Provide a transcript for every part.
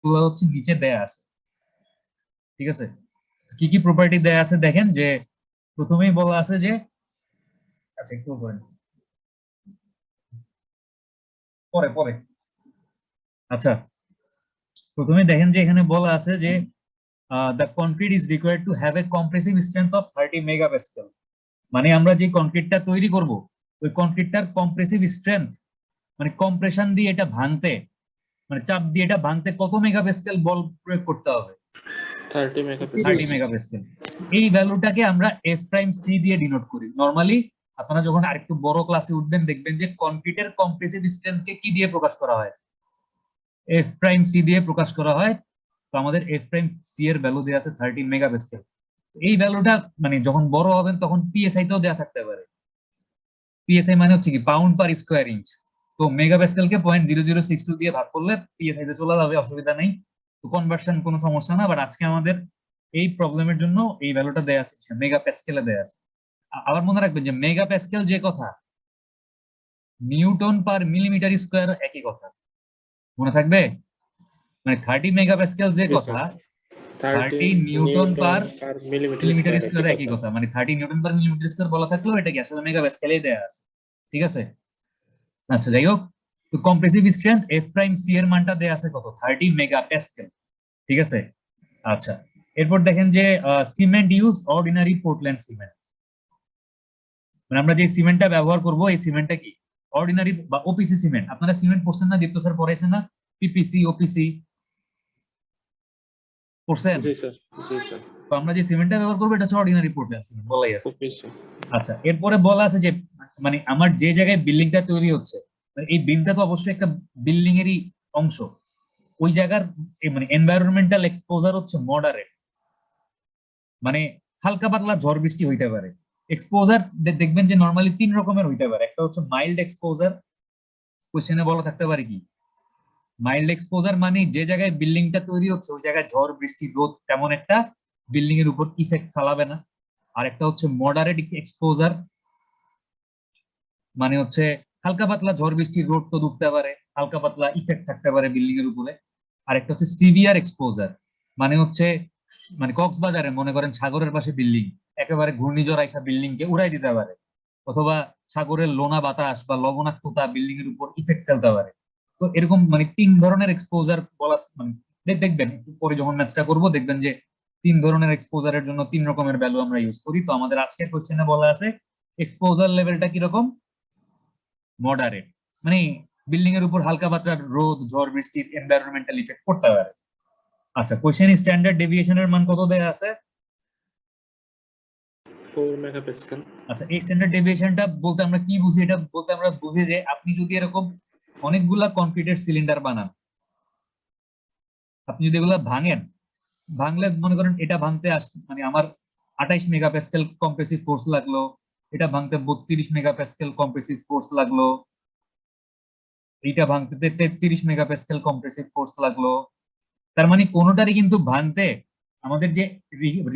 গুলো হচ্ছে নিচে দেয়া আছে, ঠিক আছে? কি কি প্রপার্টি দেয়া আছে দেখেন, যে প্রথমেই বলা আছে যে, আচ্ছা একটু পরে পরে আচ্ছা, প্রথমে দেখেন যে এখানে বলা আছে যে the concrete is required to have a compressive strength of 30 megapascal. মানে আমরা যে কনক্রিটটা তৈরি করব, ওই কনক্রিটটার কম্প্রেসিভ স্ট্রেংথ, মানে কম্প্রেশন দিয়ে এটা ভাঙতে, মানে চাপ দিয়ে এটা ভাঙতে কত মেগাপ্যাসকেল বল প্রয়োগ করতে হবে? 30 মেগাপ্যাসকেল। 30 মেগাপ্যাসকেল। এই ভ্যালুটাকে আমরা এফ প্রাইম সি দিয়ে ডিনোট করি। নরমালি আপনারা যখন আরেকটু বড় ক্লাসে উঠবেন দেখবেন যে কনক্রিটের কম্প্রেসিভ স্ট্রেংথকে কি দিয়ে প্রকাশ করা হয়? এফ প্রাইম সি দিয়ে প্রকাশ করা হয়। তো আমাদের এফ প্রাইম সি এর ভ্যালু দেওয়া আছে 30 মেগাপ্যাসকেল। এই ভ্যালুটা মানে যখন বড় হবেন তখন পিএসআই তেও দেওয়া থাকতে পারে। পিএসআই মানে হচ্ছে কি পাউন্ড পার স্কোয়ার ইঞ্চ। তো মেগাপ্যাসকেলকে 0.0062 দিয়ে ভাগ করলে পিএসআই তে চলে যাবে, অসুবিধা নেই। তো কনভার্সন কোনো সমস্যা না, বাট আজকে আমাদের এই প্রবলেমের জন্য এই ভ্যালুটা দেয়া আছে, মেগাপ্যাসকেলে দেয়া আছে। আবার মনে রাখবেন যে মেগাপ্যাসকেল যে কথা, নিউটন পার মিলিমিটার স্কোয়ার একই কথা, মনে থাকবে? মানে 30 মেগাপ্যাসকেল যে কথা, 30 নিউটন পার মিলিমিটার স্কোয়ার একই কথা। মানে 30 নিউটন পার মিলিমিটার স্কোয়ার বলা থাকলেও এটা কি আসলে মেগাপ্যাসকেলেই দেয়া আছে, ঠিক আছে? আচ্ছা যাই হোক, তো compressive strength F prime C এর মানটা দেয়া আছে কত? 30 মেগাপ্যাসকেল, ঠিক আছে? আচ্ছা, এরপর দেখেন যে cement use ordinary Portland cement. মানে আমরা যে সিমেন্টটা ব্যবহার করব এই সিমেন্টটা কি অর্ডিনারি বা ওপিসি সিমেন্ট। আপনারা সিমেন্ট পড়ছেন না? দীপ্ত স্যার পড়াইছেন না পিপিসি ওপিসি পড়ছেন? জি স্যার, জি স্যার। তো আমরা যে সিমেন্টটা ব্যবহার করব এটা হচ্ছে অর্ডিনারি পোর্টল্যান্ড সিমেন্ট বলাই আছে। আচ্ছা, এরপরে বলা আছে যে মানে আমার যে জায়গায় বিল্ডিংটা তৈরি হচ্ছে, মানে এই বিমটা তো অবশ্যই একটা বিল্ডিং এরই অংশ, ওই জায়গার মানে এনভায়রনমেন্টাল এক্সপোজার হচ্ছে মডারেট, মানে হালকা পাতলা ঝড় বৃষ্টি হইতে পারে। এক্সপোজার দেখবেন যে নরমালি 3 রকমের হইতে পারে। একটা হচ্ছে মাইল্ড এক্সপোজার, কোশ্চেনে বলা থাকতে পারে কি মাইল্ড এক্সপোজার, মানে যে জায়গায় বিল্ডিংটা তৈরি হচ্ছে ওই জায়গায় ঝড় বৃষ্টি রোদ তেমন একটা বিল্ডিং এর উপর ইফেক্ট ফেলাবে না। আর একটা হচ্ছে মডারেট এক্সপোজার, মানে হচ্ছে হালকা পাতলা ঝড় বৃষ্টি রোদ তো ডুবতে পারে, হালকা পাতলা ইফেক্ট থাকতে পারে বিল্ডিং এর উপরে। আর একটা হচ্ছে সিভিয়ার এক্সপোজার, মানে হচ্ছে মানে কক্সবাজারে মনে করেন সাগরের পাশে বিল্ডিং, একেবারে ঘূর্ণিঝড় আইসা বিল্ডিং কে উড়াই দিতে পারে, অথবা সাগরের লোনা বাতাস বা লবণাক্ততা বিল্ডিং এর উপর ইফেক্ট ফেলতে পারে। তো এরকম মানে 3 ধরনের এক্সপোজার বলা, মানে দেখবেন একটু পরে যখন ম্যাথটা করবো দেখবেন যে 3 ধরনের এক্সপোজারের জন্য 3 রকমের ভ্যালু আমরা ইউজ করি। তো আমাদের আজকের কোশ্চেনে বলা আছে এক্সপোজার লেভেলটা কিরকম? মডারেট, মানে বিল্ডিং এর উপর হালকা পাতলা রোদ ঝড় বৃষ্টির এনভায়রনমেন্টাল ইফেক্ট পড়তে পারে। আচ্ছা, কোশ্চেন স্ট্যান্ডার্ড ডেভিয়েশনের মান কত দেয়া আছে? 4 মেগাপ্যাসকেল। আচ্ছা, এই স্ট্যান্ডার্ড ডেভিয়েশনটা বলতে আমরা কি বুঝি? এটা বলতে আমরা বুঝি যে আপনি যদি এরকম অনেকগুলা কনক্রিটের সিলিন্ডার বানান, আপনি যদি এগুলা ভাঙলে মনে করেন এটা ভাঙতে মানে আমার 28 মেগাপ্যাসকেল কম্প্রেসিভ ফোর্স লাগলো, এটা ভাঙতে 32 মেগাপ্যাসকেল কম্প্রেসিভ ফোর্স লাগলো, এইটা ভাঙতে 33 মেগাপ্যাসকেল কম্প্রেসিভ ফোর্স লাগলো। তার মানে কোনোটারই কিন্তু ভাঙতে আমাদের যে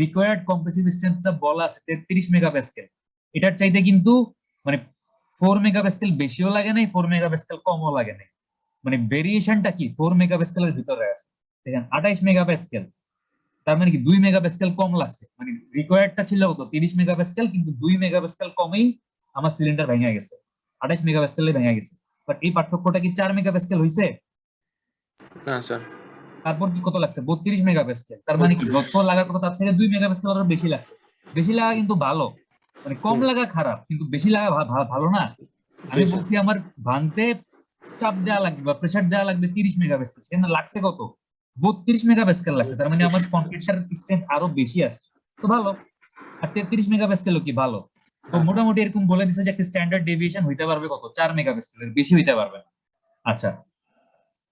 রিকোয়ার্ড কম্প্রেসিভ স্ট্রেংথটা বলা আছে 33 মেগাপ্যাসকেল, এটার চাইতে কিন্তু মানে 4 মেগাপ্যাসকেল বেশিও লাগে নাই, 4 মেগাপ্যাসকেল কমও লাগে নাই। মানে ভেরিয়েশনটা কি 4 মেগাপ্যাসকেলের ভিতরে আছে। দেখেন 28 মেগাপ্যাসকেল, তার মানে কি 2 মেগাপ্যাসকেল কম লাগছে। মানে রিকোয়ার্ডটা ছিল তো 30 মেগাপ্যাসকেল, কিন্তু 2 মেগাপ্যাসকেল কমেই আমার সিলিন্ডার ভেঙে গেছে, 28 মেগাপ্যাসকেলে ভেঙে গেছে। বাট এই পার্থক্যটা কি 4 মেগাপ্যাসকেল হইছে? না স্যার। তারপর কি কত লাগছে? 32 মেগাপ্যাসকেল। তার মানে কি যত লাগার কথা তার থেকে 2 মেগাপ্যাসকেল আরো বেশি লাগছে। বেশি লাগা কিন্তু ভালো, মানে কম লাগা খারাপ, কিন্তু বেশি লাগা ভালো না। আমি বলছি আমার ভাঙতে চাপ দেওয়া লাগবে বা প্রেসার দেওয়া লাগবে 30 মেগাপ্যাসকেল, সেখানে লাগছে কত? 32 মেগাপ্যাসকেল লাগছে। তার মানে আমার কনক্রিটটার স্ট্রেংথ আরো বেশি আসছে, তো ভালো। আর 33 মেগাপ্যাসকেলও কি ভালো? তো মোটামুটি এরকম বলে দিছে যে একটা স্ট্যান্ডার্ড ডেভিয়েশন হইতে পারবে কত? 4 মেগাপ্যাসকেলের বেশি হইতে পারবে না। আচ্ছা,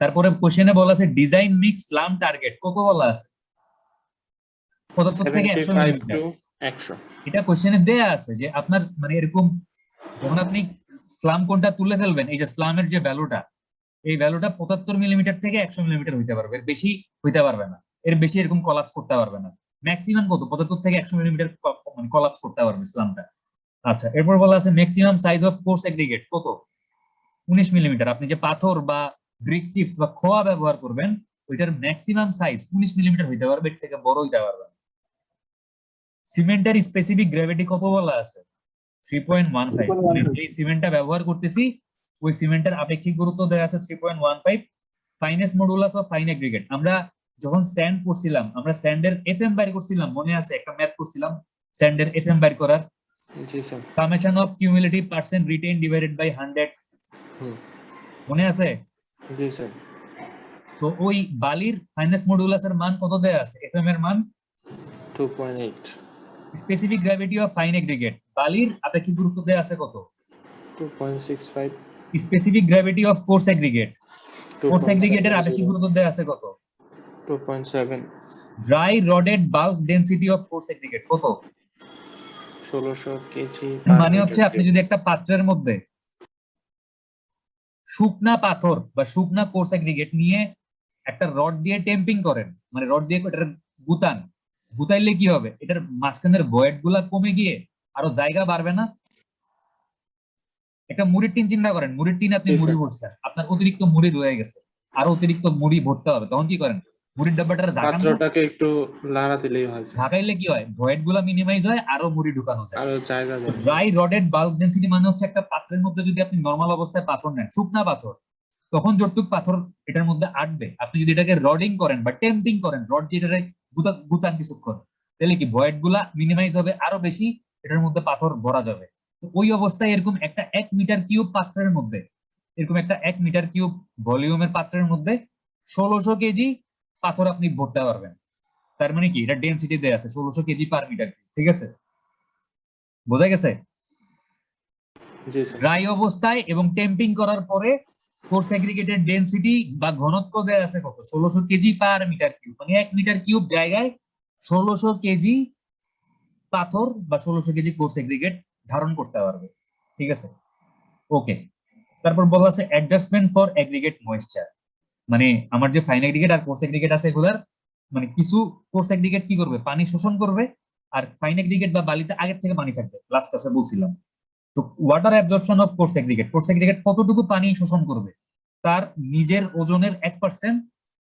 তারপরে কোশ্চেনে বলা আছে ডিজাইন মিক্স স্লাম টার্গেট কত বলা আছে? 75 থেকে 100 মিলিমিটার। এটা কোশ্চেনে দেয়া আছে যে আপনার মানে এরকম যখন আপনি স্লাম কোনটা তুলে ফেলবেন, এই যে স্লামের যে ভ্যালুটা, এই ভ্যালুটা 75 মিলিমিটার থেকে 100 মিলিমিটার হইতে পারবে, এর বেশি হইতে পারবে না। এর বেশি এরকম কলাপস করতে পারবে না। ম্যাক্সিমাম কত? 75 থেকে 100 মিলিমিটার মানে কলাপস করতে পারবে স্লামটা। আচ্ছা, এরপর বলা আছে maximum size of coarse aggregate কত? 19 মিলিমিটার। আপনি যে পাথর বা ব্রিক চিপস বা খোয়া ব্যবহার করবেন ওইটার ম্যাক্সিমাম সাইজ 19 মিলিমিটার হইতে পারবে, এর থেকে বড় হইতে পারবে না। সিমেন্টের স্পেসিফিক গ্র্যাভিটি কত বলা আছে? 3.15। মানে যে সিমেন্টটা ব্যবহার করতেছি ওই সিমেন্টের আপেক্ষিক গুরুত্ব দেওয়া আছে 3.15। Finest modulus of fine aggregate, আমরা যখন স্যান্ড করছিলাম আমরা স্যান্ডের এফএম বাইর করছিলাম, মনে আছে? একটা ম্যাথ করছিলাম স্যান্ডের এফএম বাইর করার, জি sir. Summation of cumulative percent retain divided by 100, মনে আছে? জি স্যার। তো ওই বালির ফাইনেস্ট মডুলাসের মান কত দেয়া আছে? এফএম এর মান 2.8। Specific gravity of fine aggregate, বালির আপেক্ষিক গুরুত্ব দেয়া আছে কত? 2.65। Specific gravity of coarse aggregate, coarse এগ্রিগেটের আপেক্ষিক গুরুত্ব দেয়া আছে কত? 2.7। Dry rodded bulk density of coarse aggregate কত? 1600 কেজি। মানে হচ্ছে আপনি যদি একটা পাত্রের মধ্যে শুকনা পাথর বা শুকনা কোর্স এগ্রিগেট নিয়ে একটা রড দিয়ে টেম্পিং করেন, মানে রড দিয়ে এটার গুতাইলে কি হবে? এটার মাঝখানের ভয়েড গুলা কমে গিয়ে আরো জায়গা বাড়বে না? একটা মুড়ির টিন চিন্তা করেন, মুড়ির টিন আপনি মুড়ি ভরছেন, আপনার অতিরিক্ত মুড়ি রয়ে গেছে, আরো অতিরিক্ত মুড়ি ভরতে হবে, তখন কি করেন? মুড়ির ডাব্বাটা পাত্রটাকে একটু লাড়া দিলেই হয়। ঢাকাইলে কি হয়? ভয়েড গুলা মিনিমাইজ হয়, আরো মুড়ি ঢুকানো যায়। আরো জায়গা যায়। ড্রাই রডেড বাল্ক ডেনসিটি মানে হচ্ছে একটা পাত্রের মধ্যে যদি আপনি নরমাল অবস্থায় পাথর নেন, শুকনা পাথর, তখন যতটুকু পাথর এটার মধ্যে আটবে, আপনি যদি এটাকে রডিং করেন বা টেম্পিং করেন, রড দিয়ে এটাকে গুতান কিছুক্ষণ, তাহলে কি ভয়েড গুলা মিনিমাইজ হবে, আরো বেশি এটার মধ্যে পাথর ভরা যাবে। তো ওই অবস্থায় এরকম একটা 1 মিটার কিউব পাত্রের মধ্যে, এরকম একটা 1 মিটার কিউব ভলিউমের পাত্রের মধ্যে 1600 কেজি পাথর আপনি ভরতে পারবেন। তার মানে কি এটা ডেনসিটি দেয়া আছে 1600 কেজি পার মিটার, ঠিক আছে? বোঝা গেছে? জি স্যার। ড্রাই অবস্থায় এবং টেম্পিং করার পরে কোর্স এগ্রিগেটেড ডেনসিটি বা ঘনত্ব দেয়া আছে কত? 1600 কেজি পার মিটার কিউব। মানে 1 মিটার কিউব জায়গায় 1600 কেজি পাথর বা 1600 কেজি কোর্স এগ্রিগেট ধারণ করতে পারবে, ঠিক আছে? ওকে। তারপর বলা আছে অ্যাডজাস্টমেন্ট ফর এগ্রিগেট ময়েশ্চার, মানে আমার যে ফাইন এগ্রিগেট আর কোর্স এগ্রিগেট আছে এগুলার মানে কিছু কোর্স এগ্রিগেট কি করবে? পানি শোষণ করবে, আর ফাইন এগ্রিগেট বা বালিতে আগের থেকে পানি থাকবে, লাস্ট ক্লাসে বলছিলাম। তো water absorption of coarse aggregate কতটুকু পানি শোষণ করবে? তার নিজের ওজনের 1%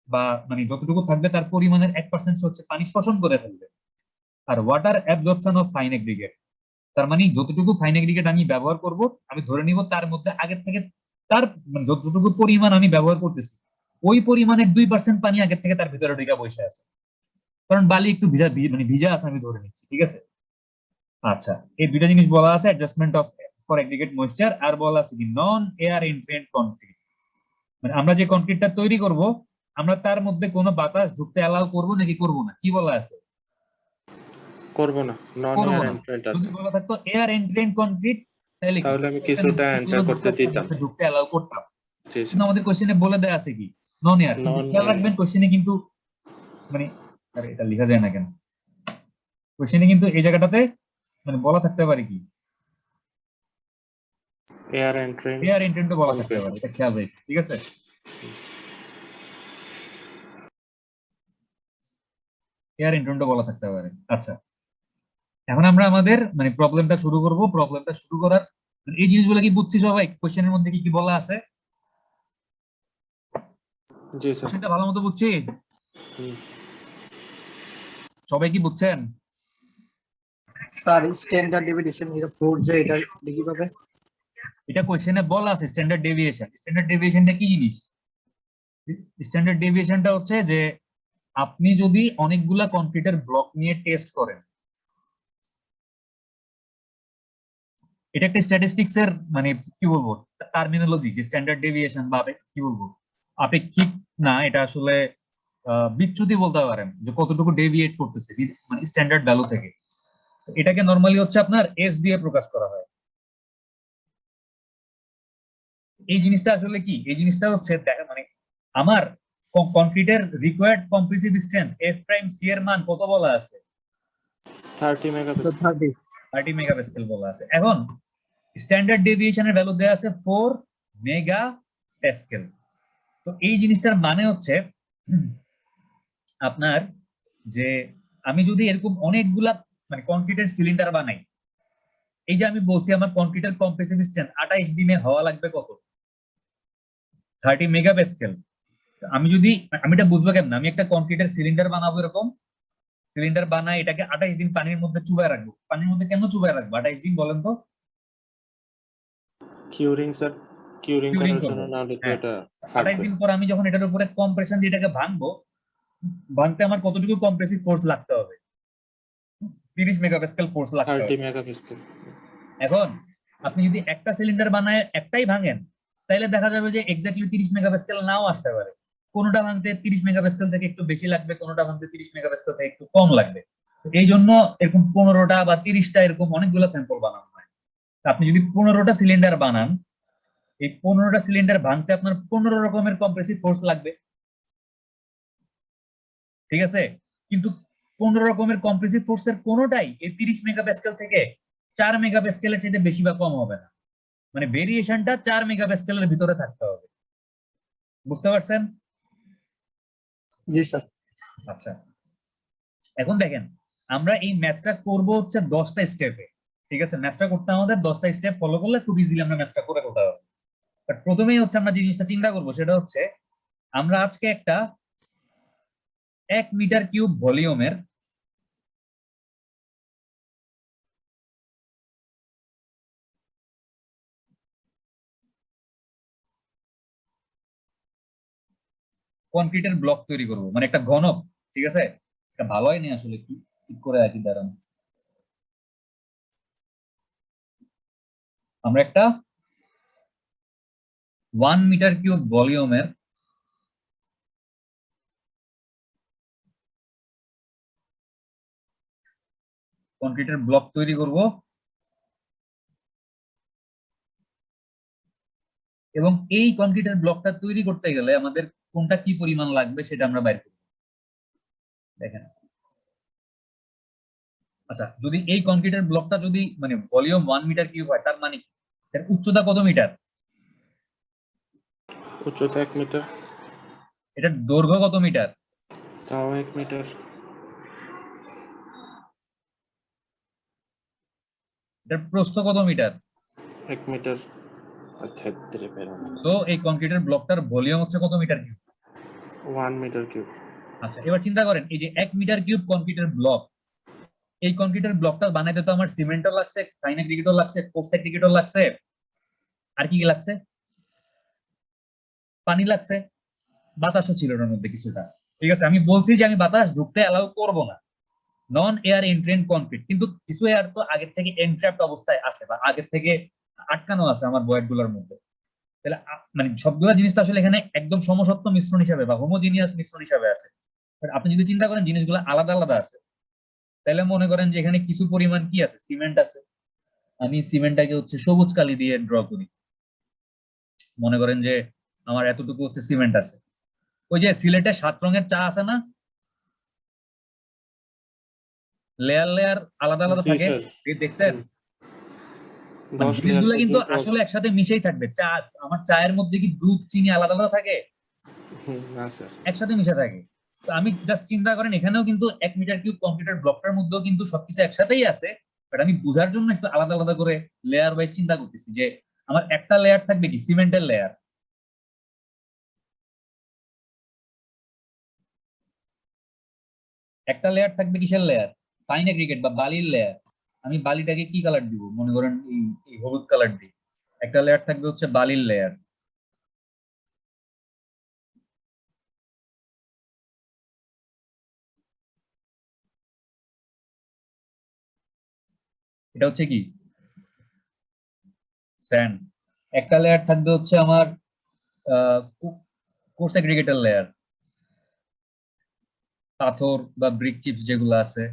বা মানে যতটুকু থাকবে তার পরিমাণের 1% হচ্ছে পানি শোষণ করে ফেলবে। আর water absorption of fine aggregate, তার মানে যতটুকু ফাইন এগ্রিগেট আমি ব্যবহার করব, আমি ধরে নিব তার মধ্যে আগের থেকে তার মানে যতটুকু পরিমাণ আমি ব্যবহার করতেছি ওই পরিমাণের 2% পানি আগের থেকে তার ভিতরে ঢুকে বসে আছে, কারণ বালি একটু ভিজা মানে ভিজা আছে আমি ধরে নিচ্ছি, ঠিক আছে? আচ্ছা, এই দুইটা জিনিস বলা আছে adjustment of for aggregate moisture. আর বলা আছে কি নন এয়ার এন্ট্রেন্ট কনক্রিট, মানে আমরা যে কনক্রিটটা তৈরি করব আমরা তার মধ্যে কোনো বাতাস ঢুকতে অ্যালাউ করব নাকি করব না? কি বলা আছে? করব না, নন করব এয়ার না। এন্ট্রেন্ট যদি আছে। বলা থাকতো এয়ার এন্ট্রেন্ট কনক্রিট তাহলে কি তাহলে আমি কিছুটা এন্টার করতে দিতাম। ঢুকতে অ্যালাউ করতাম, জি কিন্তু স্যার। আমাদের কোশ্চেনে বলে দেয়া আছে কি নন এয়ার। কিন্তু নন খেয়াল এয়ার। রাখবেন কোশ্চেনে কিন্তু মানে আরে এটা লেখা যায় না কেন? কোশ্চেনে কিন্তু এই জায়গাটাতে মানে বলা থাকতে পারে কি এয়ার এন্ট্রেন্ট এয়ার এন্ট্রেন্টও বলা থাকতে কনক্রিট। পারে, এটা খেয়াল রাখবেন, ঠিক আছে? এয়ার এন্ট্রেন্টও বলা থাকতে পারে। আচ্ছা, এখন আমরা আমাদের মানে প্রবলেমটা শুরু করব। প্রবলেমটা শুরু করার এই জিনিসগুলো কি বুঝছি সবাই? কোশ্চেনের মধ্যে কি কি বলা আছে জি স্যার। কোশ্চেনটা ভালো মতো বুঝছি? হুম। সবাই কি বুঝছেন? স্যার স্ট্যান্ডার্ড ডেভিয়েশন এটা পড়ছে, এটা কিভাবে? এটা কোশ্চেনে বলা আছে স্ট্যান্ডার্ড ডেভিয়েশন। স্ট্যান্ডার্ড ডেভিয়েশনটা কি জিনিস? স্ট্যান্ডার্ড ডেভিয়েশনটা হচ্ছে যে আপনি যদি অনেকগুলা কনক্রিটের ব্লক নিয়ে টেস্ট করেন, এটা একটা স্ট্যাটিস্টিক্স এর মানে কি বলবো টার্মিনোলজি, যে স্ট্যান্ডার্ড ডেভিয়েশন বা কি বলবো আপেক্ষিক না, এটা আসলে বিচ্যুতি বলতে পারেন, যে কতটুকু ডেভিয়েট করতেছে মানে স্ট্যান্ডার্ড ভ্যালু থেকে। এটাকে নরমালি হচ্ছে আপনার এস দিয়ে প্রকাশ করা হয়। এই জিনিসটা আসলে কি? এই জিনিসটা হচ্ছে মানে আমার কনক্রিটের required compressive strength F prime C এর মান কত বলা আছে? 30 মেগাপাস্কেল। 30 মেগাপাস্কেল বলা আছে। এখন স্ট্যান্ডার্ড ডেভিয়েশনের ভ্যালু দেয়া আছে 4 মেগাপাস্কেল। তো এই জিনিসটার মানে হচ্ছে আপনার যে আমি যদি এরকম অনেকগুলা মানে কনক্রিটের সিলিন্ডার বানাই, এই যে আমি বলছি আমার কনক্রিটের কম্প্রেসিভ স্ট্রেংথ 28 দিনে হওয়া লাগবে কত? 30 মেগাপাস্কেল। আমি এটা বুঝবো কেমন, আমি একটা কংক্রিটের সিলিন্ডার বানাবো, এরকম সিলিন্ডার বানাই, এটাকে 28 দিন পানির মধ্যে চুবায় রাখবো। পানির মধ্যে কেন চুবায় রাখবো 28 দিন বলেন তো? কিউরিং স্যার, কিউরিং কিউরিং করার করবো, জন্য, নাহলে তো হ্যাঁ। এটা 28 ফাটবে। দিন পর আমি যখন এটার উপরে কম্প্রেশন দিয়ে এটাকে ভাঙতে আমার কতটুকু কম্প্রেসিভ ফোর্স লাগতে হবে? 30 মেগাপ্যাসকেল ফোর্স লাগতে 30 হবে। মেগাপাস্কেল। এখন আপনি যদি একটা সিলিন্ডার বানায় একটাই ভাঙেন, তাহলে দেখা যাবে যে এক্স্যাক্টলি 30 মেগাপ্যাসকেল নাও আসতে পারে। কোনোটা ভাঙতে 30 মেগাপ্যাসকেল থেকে একটু বেশি লাগবে, কোনোটা ভাঙতে 30 মেগাপ্যাসকেল থেকে একটু কম লাগবে। এই জন্য এরকম 15টা বা 30টা এরকম অনেকগুলো স্যাম্পল বানানো হয়। আপনি যদি 15টা সিলিন্ডার বানান, এই 15টা সিলিন্ডার ভাঙতে আপনার 15 রকমের কম্প্রেসিভ ফোর্স লাগবে, ঠিক আছে? কিন্তু 15 রকমের কম্প্রেসিভ ফোর্সের কোনোটাই এই 30 মেগাপ্যাসকেল থেকে 4 মেগাপ্যাসকেলের চাইতে বেশি বা কম হবে না। মানে ভেরিয়েশনটা 4 মেগাপ্যাসকেলের ভিতরে থাকতে হবে। বুঝতে পারছেন? জি স্যার। আচ্ছা, এখন দেখেন, আমরা এই ম্যাথটা করব হচ্ছে 10টা স্টেপে, ঠিক আছে? ম্যাথটা করতে আমাদের 10টা স্টেপ ফলো করলে খুব ইজিলি আমরা ম্যাথটা করে ফেলতে পারবো। বাট প্রথমেই হচ্ছে আমরা যে জিনিসটা চিন্তা করবো সেটা হচ্ছে, আমরা আজকে একটা 1 মিটার কিউব ভলিউমের কনক্রিটের ব্লক তৈরি করব, মানে একটা ঘনক, ঠিক আছে? এটা ভালো হয়নি আসলে, কি ঠিক করে একই দাঁড়ান। আমরা একটা 1 মিটার কিউব ভলিউমের কনক্রিটের ব্লক তৈরি করব, এবং এই কনক্রিটের ব্লকটা তৈরি করতে গেলে আমাদের কোনটা কি পরিমাণ লাগবে সেটা আমরা বাইর করব। দেখেন, আচ্ছা, যদি এই কনক্রিটের ব্লকটা যদি মানে ভলিউম 1 মিটার কিউব হয়, তার মানে এর উচ্চতা কত মিটার? উচ্চতা 1 মিটার। এটার দৈর্ঘ্য কত মিটার? তাও 1 মিটার। এটার প্রস্থ কত মিটার? 1 মিটার। অর্থাৎ সো এই কনক্রিটের ব্লকটার ভলিউম হচ্ছে কত মিটার কিউব? 1 metre cube. আচ্ছা, এবার চিন্তা করেন, এই যে 1 মিটার কিউব কনক্রিটের ব্লক, এই কনক্রিটের ব্লকটা বানাইতে তো আমার সিমেন্টও লাগছে, সাইন অ্যাগ্রিগেটও লাগছে, কোর্স অ্যাগ্রিগেটও লাগছে, আর কি কি লাগছে? পানি লাগছে, বাতাসও ছিল এর মধ্যে কিছুটা, ঠিক আছে? আমি বলছি যে আমি বাতাস ঢুকতে অ্যালাউ করব না, নন এয়ার এন্ট্রেন্ট কনক্রিট, কিন্তু কিছু এয়ার তো আগের থেকে এনট্র্যাপড অবস্থায় আছে বা আগের থেকে আটকানো আছে আমার বয়েড গুলোর মধ্যে। তাহলে মানে সবগুলা জিনিস তো আসলে এখানে একদম সমসত্ব মিশ্রণ হিসাবে বা হোমোজিনিয়াস মিশ্রণ হিসাবে আছে। আপনি যদি চিন্তা করেন জিনিসগুলো আলাদা আলাদা আছে, তাহলে মনে করেন যে এখানে কিছু পরিমাণ কি আছে, সিমেন্ট আছে। আমি সিমেন্টটাকে হচ্ছে সবুজ কালি দিয়ে ড্র করি, মনে করেন যে আমার এতটুকু হচ্ছে সিমেন্ট আছে। ওই যে সিলেটে 7 রঙের চা আছে না, লেয়ার লেয়ার আলাদা আলাদা জি থাকে, স্যার। দেখছেন? 10 লেয়ার জিনিসগুলো কিন্তু পর্যন্ত আসলে একসাথে মিশেই থাকবে। চা, আমার চায়ের মধ্যে কি দুধ চিনি আলাদা আলাদা থাকে? না স্যার। একসাথে মিশে থাকে। তো আমি জাস্ট চিন্তা করেন, এখানেও কিন্তু 1 মিটার কিউব কম্পিউটার ব্লকটার মধ্যেও কিন্তু সবকিছু একসাথেই আছে, বাট আমি বোঝার জন্য একটু আলাদা আলাদা করে লেয়ার ওয়াইজ চিন্তা করতেছি যে আমার একটা লেয়ার থাকবে কি সিমেন্টের লেয়ার, একটা লেয়ার থাকবে কিসের লেয়ার, ফাইন অ্যাগ্রিগেট বা বালির লেয়ার। আমি বালিটাকে কি কালার দিব, মনে করেন এই হলুদ কালার দিই। একটা লেয়ার থাকবে হচ্ছে বালির লেয়ার। এটা হচ্ছে কি স্যান্ড। একটা লেয়ার থাকবে হচ্ছে আমার কোর্স অ্যাগ্রিগেটের লেয়ার, পাথর বা ব্রিক চিপস যেগুলো আছে,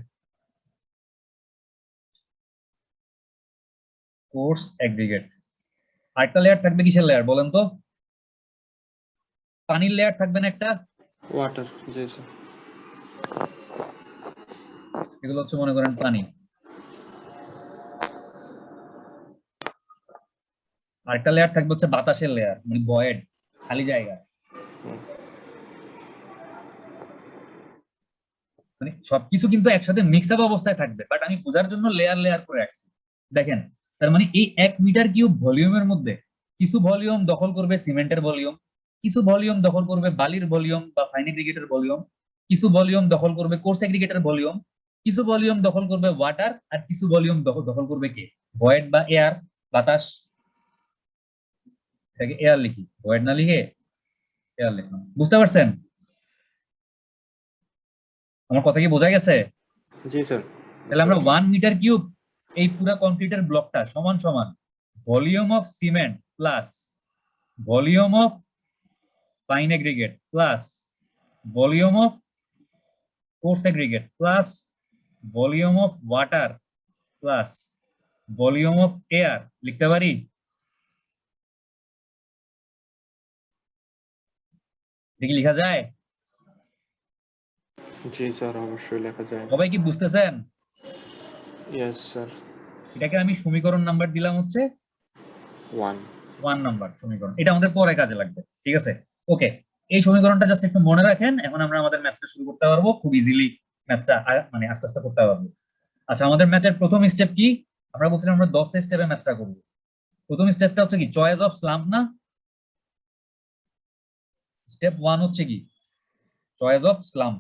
কোর্স অ্যাগ্রিগেট। আরেকটা লেয়ার থাকবে কিসের লেয়ার বলেন তো? পানির লেয়ার থাকবে না একটা? ওয়াটার। জি স্যার। এগুলো হচ্ছে মনে করেন পানি। আরেকটা লেয়ার থাকবে হচ্ছে বাতাসের লেয়ার, মানে ভয়েড, খালি জায়গা। মানে সবকিছু কিন্তু একসাথে মিক্স আপ অবস্থায় থাকবে, বাট আমি বোঝার জন্য লেয়ার লেয়ার করে রাখছি। দেখেন, তার মানে এই 1 মিটার কিউব ভলিউমের মধ্যে কিছু ভলিউম দখল করবে সিমেন্টের ভলিউম, কিছু ভলিউম দখল করবে বালির ভলিউম বা ফাইন এগ্রিগেটের ভলিউম, কিছু ভলিউম দখল করবে কোর্স এগ্রিগেটের ভলিউম, কিছু ভলিউম দখল করবে ওয়াটার, আর কিছু ভলিউম দখল করবে কে? ভয়েড বা এয়ার, বাতাস। এটাকে এয়ার লিখি, ভয়েড না লিখে এয়ার লিখলাম। বুঝতে পারছেন আমার কথা কি বোঝা গেছে? জি স্যার। তাহলে আমরা 1 মিটার কিউব এই পুরো কংক্রিটের ব্লকটা সমান সমান volume of cement plus volume of fine aggregate plus volume of coarse aggregate plus volume of water plus volume of air লিখতে পারি? দেখি লেখা যায়? জি স্যার, অবশ্যই লেখা যায়। সবাই কি বুঝতেছেন? Yes sir. এটাকে আমি সমীকরণ নাম্বার দিলাম হচ্ছে 1 নাম্বার সমীকরণ। এটা আমাদের পরে কাজে লাগবে, ঠিক আছে? ওকে, এই সমীকরণটা জাস্ট একটু মনে রাখেন। এখন আমরা আমাদের ম্যাথটা শুরু করতে পারবো খুব ইজিলি। ম্যাথটা মানে আস্তে আস্তে করতে পারবো। আচ্ছা, আমাদের ম্যাথের প্রথম স্টেপ কি? আমরা বলছিলাম আমরা 10টা স্টেপে ম্যাথটা করব। প্রথম স্টেপটা হচ্ছে কি চয়েস অফ স্লাম্প না? স্টেপ 1 হচ্ছে কি চয়েস অফ স্লাম্প।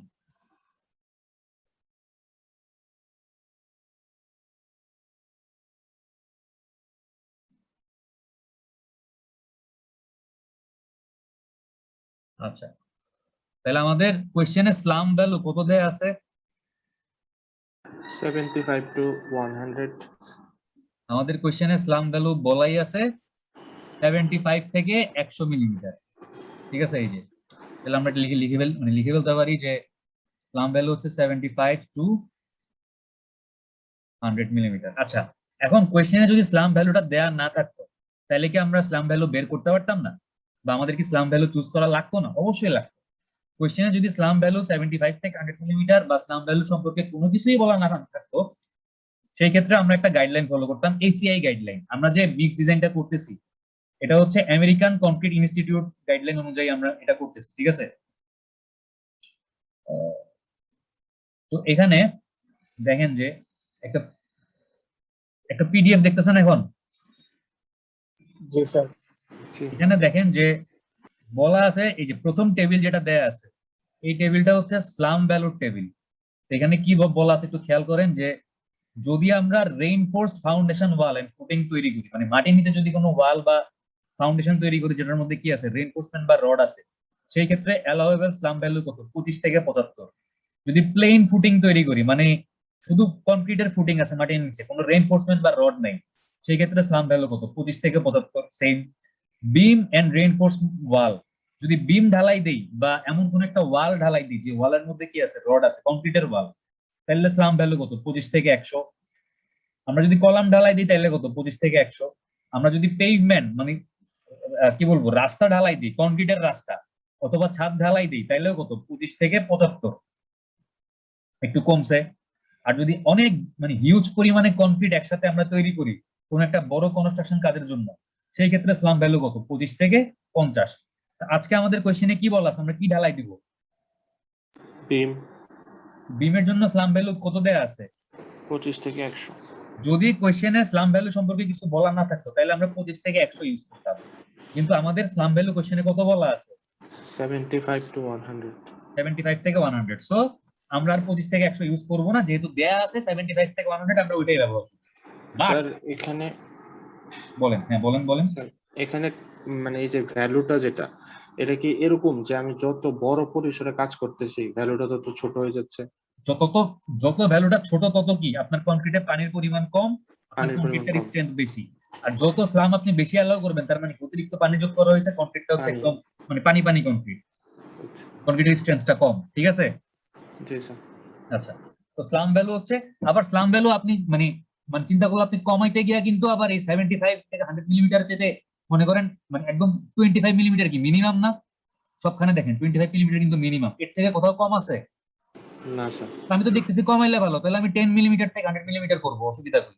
আচ্ছা, তাহলে আমাদের কোশ্চেনে স্লাম্প ভ্যালু কত দেয়া আছে? 75 to 100। আমাদের কোশ্চেনে স্লাম্প ভ্যালু বলাই আছে 75 থেকে 100 মিলিমিটার, ঠিক আছে? এই যে তাহলে আমরা এটা লিখে ফেলতে পারি যে স্লাম্প ভ্যালু হচ্ছে 75 টু 100 মিলিমিটার। আচ্ছা, এখন কোশ্চেনে যদি স্লাম্প ভ্যালুটা দেয়া না থাকতো তাহলে কি আমরা স্লাম্প ভ্যালু বের করতে পারতাম না? বা আমাদের কি স্লাম্প ভ্যালু চুজ করা লাগতো না? অবশ্যই লাগতো। কোশ্চেনে যদি স্লাম্প ভ্যালু 75 থেকে 100 মিলিমিটার বা স্লাম্প ভ্যালু সম্পর্কে কোনো কিছুই বলা না থাকতো, সেই ক্ষেত্রে আমরা একটা গাইডলাইন ফলো করতাম, এসিআই গাইডলাইন। আমরা যে মিক্স ডিজাইনটা করতেছি এটা হচ্ছে আমেরিকান কংক্রিট ইনস্টিটিউট গাইডলাইন অনুযায়ী আমরা এটা করতেছি, ঠিক আছে? তো এখানে দেখেন যে একটা একটা পিডিএফ দেখতেছেন এখন? জি স্যার। এখানে দেখেন যে বলা আছে এই যে প্রথম টেবিল যেটা দেয়া আছে এই টেবিলটা হচ্ছে স্লাম ভ্যালুর টেবিল। এখানে কি বলা আছে একটু খেয়াল করেন যে যদি আমরা reinforced foundation wall and footing তৈরি করি, মানে মাটির নিচে যদি কোনো ওয়াল বা ফাউন্ডেশন তৈরি করি যেটার মধ্যে কি আছে রেইনফোর্সমেন্ট বা রড আছে, সেই ক্ষেত্রে অ্যালাউয়েবল স্লাম ভ্যালু কত? 25 থেকে 75। যদি প্লেন ফুটিং তৈরি করি মানে শুধু কনক্রিটের ফুটিং আছে মাটির নিচে কোনো রেইনফোর্সমেন্ট বা রড নেই, সেই ক্ষেত্রে স্লাম ভ্যালু কত? 25 থেকে 75। সেম বিম এন্ড রেইনফোর্স ওয়াল, যদি বিম ঢালাই দেই বা এমন কোন একটা ওয়াল ঢালাই দিই যে ওয়ালের মধ্যে কি আছে রড আছে কংক্রিটের ওয়াল, তাহলে স্লাম ভ্যালু কত? 25 থেকে 100। আমরা যদি কলাম ঢালাই দিই তাহলে কত? 25 থেকে 100। আমরা যদি পেভমেন্ট মানে কি বলবো রাস্তা ঢালাই দিই কংক্রিটের রাস্তা অথবা ছাদ ঢালাই দিই তাহলেও কত? 25 থেকে 75, একটু কমছে। আর যদি অনেক মানে হিউজ পরিমাণে কংক্রিট একসাথে আমরা তৈরি করি কোন একটা বড় কনস্ট্রাকশন কাজের জন্য, সেই ক্ষেত্রে স্লাম ভ্যালু কত? 25 থেকে 50। আজকে আমাদের কোশ্চেনে কি বলা আছে আমরা কি ঢালাই দিব? বিম। বিমের জন্য স্লাম ভ্যালু কত দেয়া আছে? 25 থেকে 100। যদি কোশ্চেনে স্লাম ভ্যালু সম্পর্কে কিছু বলা না থাকতো তাহলে আমরা 25 থেকে 100 ইউজ করতাম, কিন্তু আমাদের স্লাম ভ্যালু কোশ্চেনে কত বলা আছে? 75 to 100। 75 থেকে 100। সো আমরা আর 25 থেকে 100 ইউজ করব না, যেহেতু দেয়া আছে 75 থেকে 100 আমরা ওইটাই ব্যবহার করব। স্যার এখানে বলেন, হ্যাঁ বলেন। স্যার এখানে মানে এই যে ভ্যালুটা যেটা, এটা কি এরকম যে আমি যত বড় পরিসরে কাজ করতেছি ভ্যালুটা তত ছোট হয়ে যাচ্ছে? যত ভ্যালুটা ছোট তত কি আপনার কংক্রিটে পানির পরিমাণ কম, আপনার পানির পরিমাণ কংক্রিটের কম। স্ট্রেংথ বেশি। আর যত স্লাম আপনি বেশি অ্যালাউ করবেন তার মানে অতিরিক্ত পানি যোগ করা হয়েছে, কংক্রিটটা হচ্ছে পানি। একদম মানে পানি কংক্রিট, কংক্রিটের স্ট্রেংথটা কম, ঠিক আছে? জি স্যার। আচ্ছা, তো স্লাম ভ্যালু হচ্ছে আবার স্লাম ভ্যালু আপনি মানে মানে চিন্তা করলে আপনি কমাইতে গিয়া কিন্তু আবার এই 75 থেকে 100 মিলিমিটার চেয়ে মনে করেন মানে একদম 25 মিলিমিটার কি মিনিমাম না? সবখানে দেখেন 25 মিলিমিটার কিন্তু মিনিমাম, এর থেকে কোথাও কম আছে? না স্যার। আমি তো দেখতেছি কমাইলে ভালো, তাহলে আমি 10 মিলিমিটার থেকে 100 মিলিমিটার করবো, অসুবিধা কি?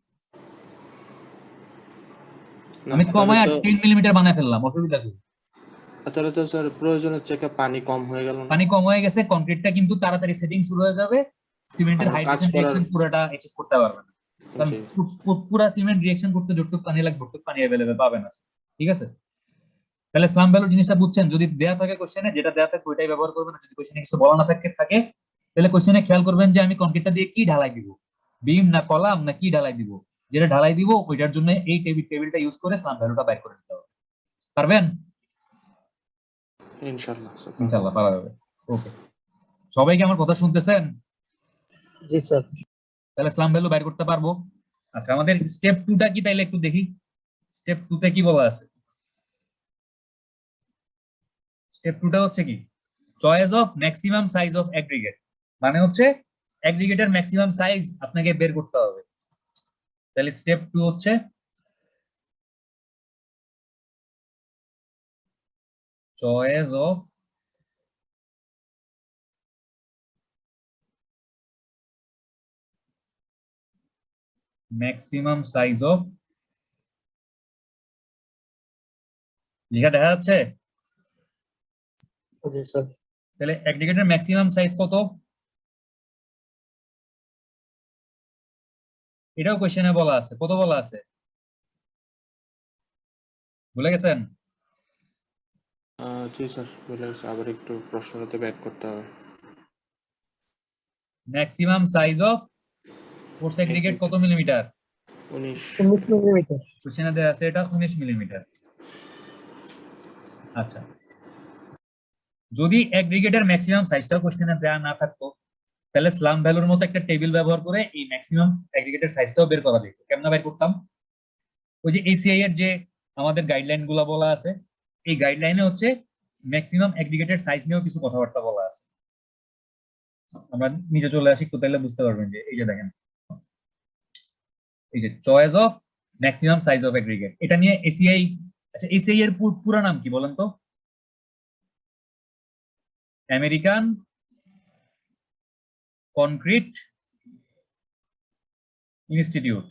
আমি কমাই আর 10 মিলিমিটার বানায় ফেললাম, অসুবিধা কি? তাহলে তো স্যার প্রয়োজনের থেকে পানি কম হয়ে গেল না? পানি কম হয়ে গেছে, কংক্রিটটা কিন্তু তাড়াতাড়ি সেটিং শুরু হয়ে যাবে, সিমেন্টের কাজ হাইড্রেশন করার। রিঅ্যাকশন পুরোটা অ্যাচিভ করতে পারবে না, কারণ জি। পুরা সিমেন্ট রিঅ্যাকশন করতে যতটুকু পানি লাগবে ততটুকু পানি অ্যাভেলেবেল পাবে না, ঠিক আছে? তাহলে স্লাম ভ্যালু জিনিসটা বুঝছেন, যদি দেয়া থাকে কোশ্চেনে, যেটা দেয়া থাকে ওইটাই ব্যবহার করবেন, যদি কোশ্চেনে কিছু বলা না থাকে তাহলে কোশ্চেনে খেয়াল করবেন যে আমি কংক্রিটটা দিয়ে কি ঢালাই দিব, বিম না কলাম না কি ঢালাই দিব, যেটা ঢালাই দিব ওইটার জন্য এই টেবিলটা ইউজ করে স্লাম ভ্যালুটা বাইর করে দিতে হবে। পারবেন? ইনশাআল্লাহ স্যার। ইনশাআল্লাহ পারা যাবে। ওকে, সবাই কি আমার কথা শুনতেছেন? জি স্যার। তাহলে স্লাম ভ্যালু বাইর করতে পারবো। আচ্ছা, আমাদের স্টেপ 2টা কি তাইলে একটু দেখি। স্টেপ 2তে কি বলা আছে? স্টেপ 2টা হচ্ছে কি, choice of maximum size of aggregate, মানে হচ্ছে অ্যাগ্রিগেটের ম্যাক্সিমাম সাইজ আপনাকে বের করতে হবে। তাহলে স্টেপ 2 হচ্ছে choice of maximum size of, লেখা দেখা যাচ্ছে? জি স্যার। তাহলে অ্যাগ্রিগেটের ম্যাক্সিমাম সাইজ কত? এটাও কোশ্চেনে বলা আছে, কত বলা আছে ভুলে গেছেন? জি স্যার, বলে গেছে, আবার একটু প্রশ্নটাতে ব্যাক করতে হবে। Maximum size of course aggregate কত মিলিমিটার? 19। 19 মিলিমিটার। কোশ্চেনে দেয়া আছে এটা 19 মিলিমিটার। আচ্ছা, যদি অ্যাগ্রিগেটের ম্যাক্সিমাম সাইজটাও কোশ্চেনে দেয়া না থাকতো তাহলে স্লাম ভ্যালুর মতো একটা টেবিল ব্যবহার করে এই ম্যাক্সিমাম অ্যাগ্রিগেটের সাইজটাও বের করা যেত। কেমনে বের করতাম? ওই যে এসিআই এর যে আমাদের গাইডলাইন গুলো বলা আছে, এই গাইডলাইনে হচ্ছে ম্যাক্সিমাম অ্যাগ্রিগেটের সাইজ নিয়েও কিছু কথাবার্তা বলা আছে। আমরা নিচে চলে আসি তো, তাহলে বুঝতে পারবেন যে এই যে দেখেন, এই যে choice of maximum size of aggregate, এটা নিয়ে এসিআই, আচ্ছা এসিআই এর পুরো নাম কি বলেন তো? আমেরিকান কনক্রিট ইনস্টিটিউট,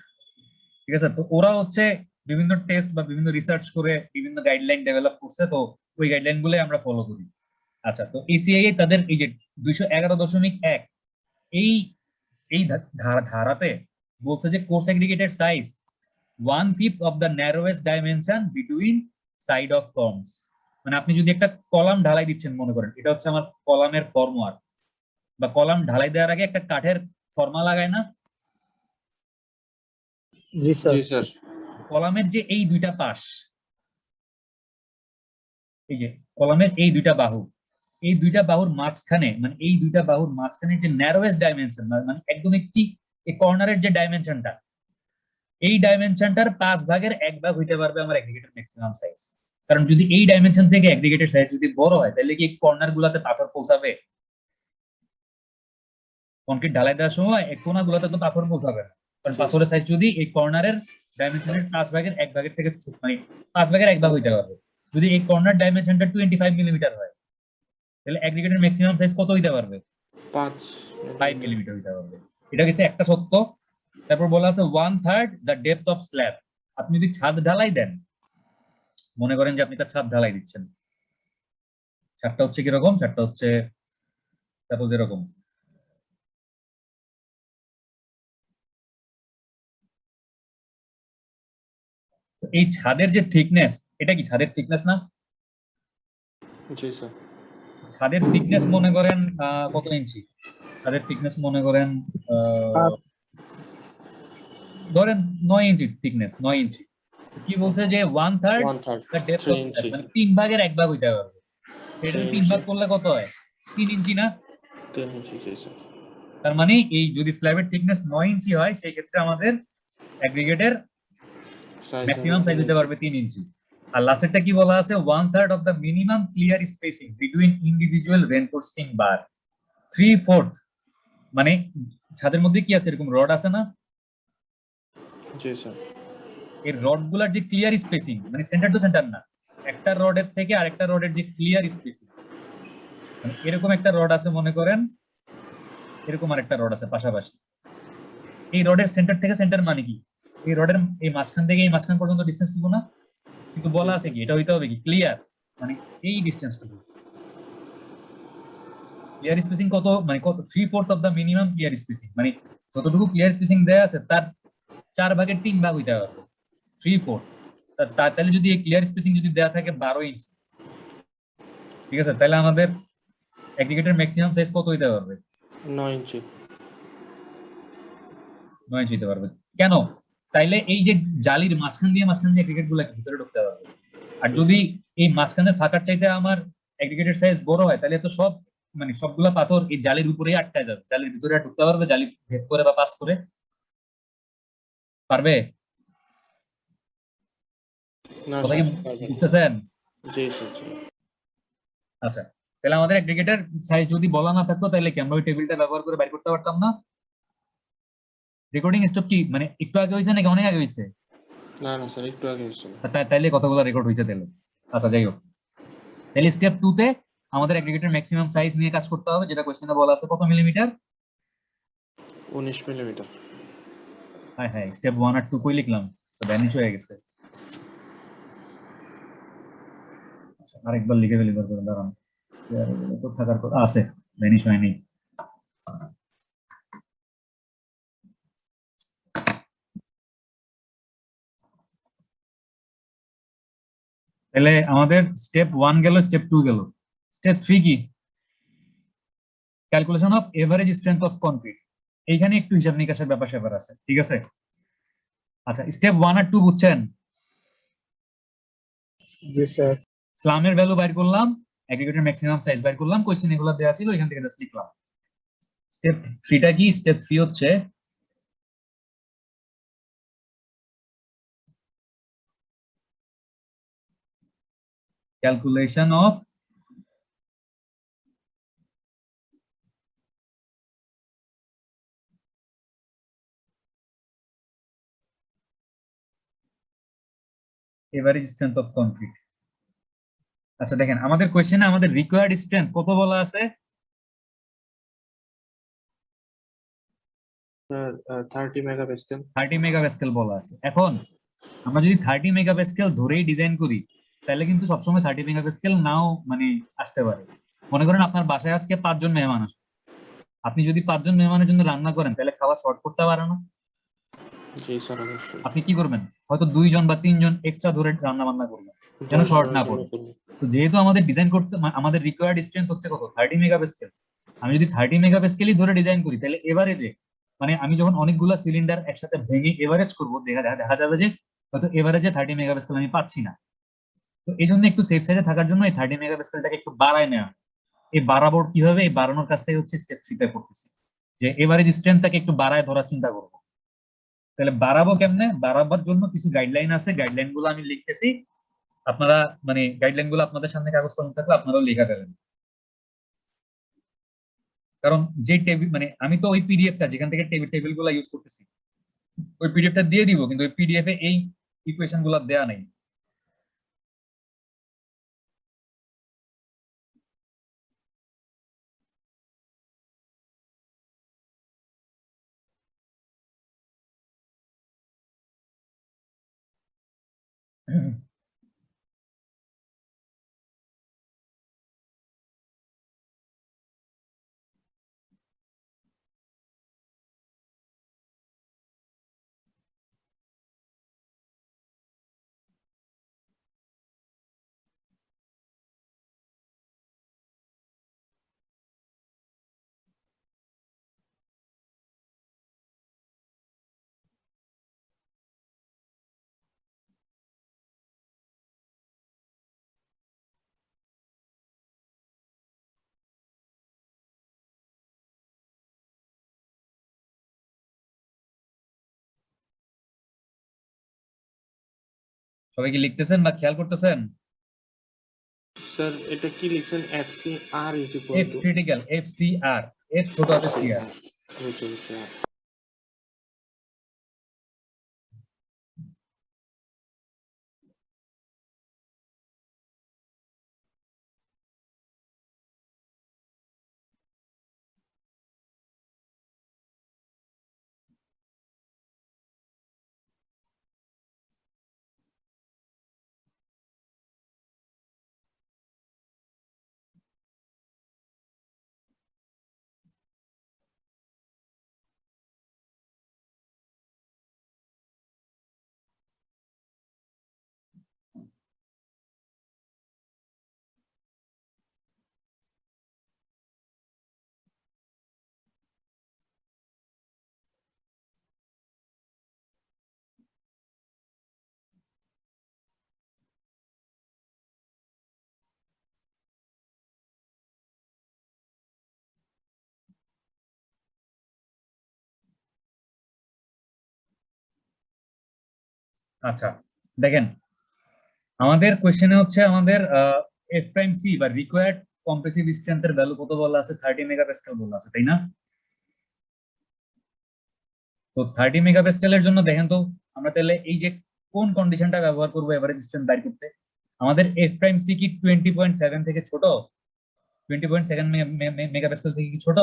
ঠিক আছে? তো ওরা হচ্ছে বিভিন্ন টেস্ট বা বিভিন্ন রিসার্চ করে বিভিন্ন গাইডলাইন ডেভেলপ করছে, তো ওই গাইডলাইন গুলো আমরা ফলো করি। আচ্ছা, তো এসিআই তাদের এই যে 211.1 এই এই ধারাতে বলছে যে কোর্স অ্যাগ্রিগেটের size 1/5 of the narrowest dimension between side of forms. মানে আপনি যদি একটা কলাম ঢালাই দিচ্ছেন, মনে করেন এটা হচ্ছে আমার কলামের ফর্মওয়ার্ক, বা কলাম ঢালাই দেওয়ার আগে একটা কাঠের ফর্মা লাগায় না? জি স্যার। জি স্যার। কলামের যে এই দুইটা পাশ, এই যে কলামের এই দুইটা বাহু, এই দুইটা বাহুর মাঝখানে, মানে এই দুইটা বাহুর মাঝখানে যে ন্যারোয়েস্ট ডাইমেনশন, মানে একদম একটি এই কর্নারের যে ডাইমেনশনটা, এই ডাইমেনশনটার 1/5 হইতে পারবে আমার অ্যাগ্রিগেটের ম্যাক্সিমাম সাইজ। কারণ যদি এই ডাইমেনশন থেকে অ্যাগ্রিগেটের সাইজ যদি বড় হয় তাহলে কি কর্নার গুলাতে পাথর পৌঁছাবে? কনক্রিট ঢালাই দেওয়ার সময় এই কোনা গুলাতে তো পাথর পৌঁছাবে না, কারণ পাথরের সাইজ যদি এই কর্নারের ডাইমেনশনের 1/5 থেকে মানে 1/5 হইতে পারবে। যদি এই কর্নার ডাইমেনশনটা 25 মিলিমিটার হয় তাহলে অ্যাগ্রিগেটের ম্যাক্সিমাম সাইজ কত হইতে পারবে? 5 মিলিমিটার হইতে পারবে। এটা হচ্ছে একটা সত্য। তারপর বলা আছে 1/3 দ্য ডেপথ অফ স্ল্যাব। আপনি যদি ছাদ ঢালাই দেন, মনে করেন যে আপনি একটা ছাদ ঢালাই দিচ্ছেন, ছাদটা হচ্ছে কিরকম, ছাদটা হচ্ছে সাপোজ এরকম, এই ছাদের যে থিকনেস, এটা কি ছাদের থিকনেস না? জি স্যার। ছাদের থিকনেস মনে করেন কত ইঞ্চি? ছাদের থিকনেস মনে করেন ধরেন 9 ইঞ্চি থিকনেস, 9 ইঞ্চি। কি বলছে যে 1/3 দ্য ডেপথ অফ স্ল্যাব, মানে 3/1 হইতে পারবে। এটা 3 ভাগ করলে কত হয়? 3 ইঞ্চি না? 3 ইঞ্চি। জি স্যার। তার মানে এই যদি স্ল্যাবের থিকনেস 9 ইঞ্চি হয় সেই ক্ষেত্রে আমাদের অ্যাগ্রিগেটের ম্যাক্সিমাম সাইজ হতে পারবে 3 ইঞ্চি। আর লাস্টেরটা কি বলা আছে? 1/3 of the minimum clear spacing between individual reinforcing bar. 3/4 মানে ছাদের মধ্যে কি আছে, এরকম রড আছে না? জি স্যার। এই রড গুলার যে ক্লিয়ার স্পেসিং, মানে সেন্টার টু সেন্টার না, একটা রডের থেকে আরেকটা রডের যে ক্লিয়ার স্পেসিং, মানে এরকম একটা রড আছে মনে করেন, এরকম আরেকটা রড আছে পাশাপাশি। এই রডের সেন্টার থেকে সেন্টার মানে কি, এই রডের এই মাঝখান থেকে এই মাঝখান পর্যন্ত ডিসটেন্সটুকু না? কিন্তু বলা আছে কি এটা হইতে হবে কি ক্লিয়ার, মানে এই ডিসটেন্সটুকু। ক্লিয়ার স্পেসিং কত, মানে কত? 3/4 of the minimum clear spacing, মানে যতটুকু ক্লিয়ার স্পেসিং দেয়া আছে তার 4/3 হইতে হবে, 3/4। তাহলে যদি এই ক্লিয়ার স্পেসিং যদি দেওয়া থাকে 12 ইঞ্চি, ঠিক আছে, তাহলে আমাদের অ্যাগ্রিগেটের ম্যাক্সিমাম সাইজ কত হইতে পারবে? 9 ইঞ্চি। 9 ইঞ্চি হইতে পারবে। কেন? তাইলে এই যে জালির মাঝখান দিয়ে অ্যাগ্রিগেট গুলা ভিতরে ঢুকতে পারবে। আর যদি এই মাঝখানে ফাঁকার চাইতে আমার অ্যাগ্রিগেটের সাইজ বড় হয়, তাহলে তো সব মানে সবগুলা পাথর এই জালির উপরেই আটকায় যাবে, জালির ভিতরে আর ঢুকতে পারবে? জালি ভেদ করে বা পাস করে পারবে? না কথা স্যার, কি বুঝতেছেন? জি স্যার, জি। আচ্ছা, তাহলে আমাদের অ্যাগ্রিগেটের সাইজ যদি বলা না থাকতো, তাহলে কি আমরা ওই টেবিলটা ব্যবহার করে বাইর করতে পারতাম না? রেকর্ডিং স্টপ কি মানে একটু আগে হয়েছে নাকি অনেক আগে হয়েছে? না না স্যার, একটু আগে হয়েছিল। তাইলে কতগুলো রেকর্ড হয়েছে তাহলে? আচ্ছা, যাই হোক, তাহলে স্টেপ 2 তে আমাদের অ্যাগ্রিগেটের ম্যাক্সিমাম সাইজ নিয়ে কাজ করতে হবে, যেটা কোশ্চেনে বলা আছে কত মিলিমিটার? 19 মিলিমিটার। হ্যাঁ হ্যাঁ, স্টেপ 1 আর 2 কই লিখলাম? তো ভ্যানিশ হয়ে গেছে। আচ্ছা, আরেকবার লিখে ফেলি, দরকার দাঁড়ান, শেয়ারে গেলে তো থাকার কথা আছে, ভ্যানিশ হয়নি। তাহলে আমাদের স্টেপ 1 গেল, স্টেপ 2 গেল, স্টেপ 3 কি? Calculation of average strength of concrete. এইখানে একটু হিসাব নিকাশের ব্যাপার স্যাপার আছে, ঠিক আছে? আচ্ছা, স্টেপ 1 আর 2 বুঝছেন? জি স্যার। স্লামের ভ্যালু বাইর করলাম, অ্যাগ্রিগেটের ম্যাক্সিমাম সাইজ বাইর করলাম, কোশ্চেন এগুলো দেওয়া ছিল, এখান থেকে জাস্ট লিখলাম। স্টেপ 3টা কি? স্টেপ 3 হচ্ছে calculation of average strength of concrete. আচ্ছা দেখেন, আমাদের কোশ্চেনে আমাদের রিকোয়ার্ড স্ট্রেংথ কত বলা আছে? স্যার 30 মেগাপাস্কেল। 30 মেগাপ্যাসকেল বলা আছে। এখন আমরা যদি 30 মেগাপ্যাসকেল ধরেই ডিজাইন করি, তাহলে কিন্তু সবসময় 30 মেগাপ্যাসকেল নাও মানে আসতে পারে। মনে করেন আপনার বাসায় আজকে 5 জন মেহমান আসে, আপনি যদি 5 জন মেহমানের জন্য রান্না করেন, তাহলে খাবার শর্ট করতে পারে না? জি স্যার, অবশ্যই। আপনি কি করবেন? হয়তো 2 জন বা 3 জন এক্সট্রা ধরে রান্না বান্না করবেন, যেন 10 শর্ট জনের না জন্য পড়ে। করব। তো যেহেতু আমাদের ডিজাইন করতে আমাদের রিকোয়ার্ড স্ট্রেংথ হচ্ছে কত? 30 মেগাপ্যাসকেল। আমি যদি 30 মেগাপ্যাসকেলই ধরে ডিজাইন করি, তাহলে এভারেজে মানে আমি যখন অনেকগুলো সিলিন্ডার একসাথে ভেঙে এভারেজ করবো, দেখা যাবে যে হয়তো এভারেজে 30 মেগাপ্যাসকেল আমি পাচ্ছি না। তো এই জন্য একটু সেফ সাইডে থাকার জন্য এই 30 মেগাপ্যাসকেলটাকে একটু বাড়ায় নেওয়া। এই বাড়াবো কিভাবে? এই বাড়ানোর কাজটাই হচ্ছে স্টেপ 3 তে করতেছি, যে এভারেজ স্ট্রেংথটাকে একটু বাড়ায় ধরার চিন্তা করবো। তাহলে বাড়াবো কেমনে? বাড়াবার জন্য কিছু গাইডলাইন আছে, গাইডলাইন গুলো আমি লিখতেছি। আপনারা মানে গাইডলাইন গুলো আপনাদের সামনে কাগজ কলম থাকলে আপনারাও লিখা ফেলেন। কারণ যে টেবিল মানে আমি তো ওই পিডিএফটা যেখান থেকে টেবিল গুলো ইউজ করতেছি, ওই পিডিএফটা দিয়ে দিব, কিন্তু ওই পিডিএফ এ এই ইকুয়েশন গুলো দেয়া নেই। সবাই কি লিখতেছেন বা খেয়াল করতেছেন? স্যার এটা কি লিখছেন? F C R is equal F to critical, F C R, F ছোট হাতের এফসি। সি আর। বুঝছি বুঝছি। আচ্ছা দেখেন, আমাদের কোশ্চেনে হচ্ছে আমাদের এফ প্রাইম সি বা রিকোয়ার্ড কম্প্রেসিভ স্ট্রেংথের ভ্যালু কত বলা আছে, 30 মেগাপ্যাসকেল বলা আছে, তাই না? তো 30 মেগাপ্যাসকেলের জন্য দেখেন তো আমরা তাহলে এই যে কোন কন্ডিশনটা ব্যবহার করবো এভারেজ স্ট্রেংথ বের করতে? আমাদের এফ প্রাইম সি কি 20.7 থেকে ছোট? 20.7 মেগাপ্যাসকেল থেকে কি ছোট?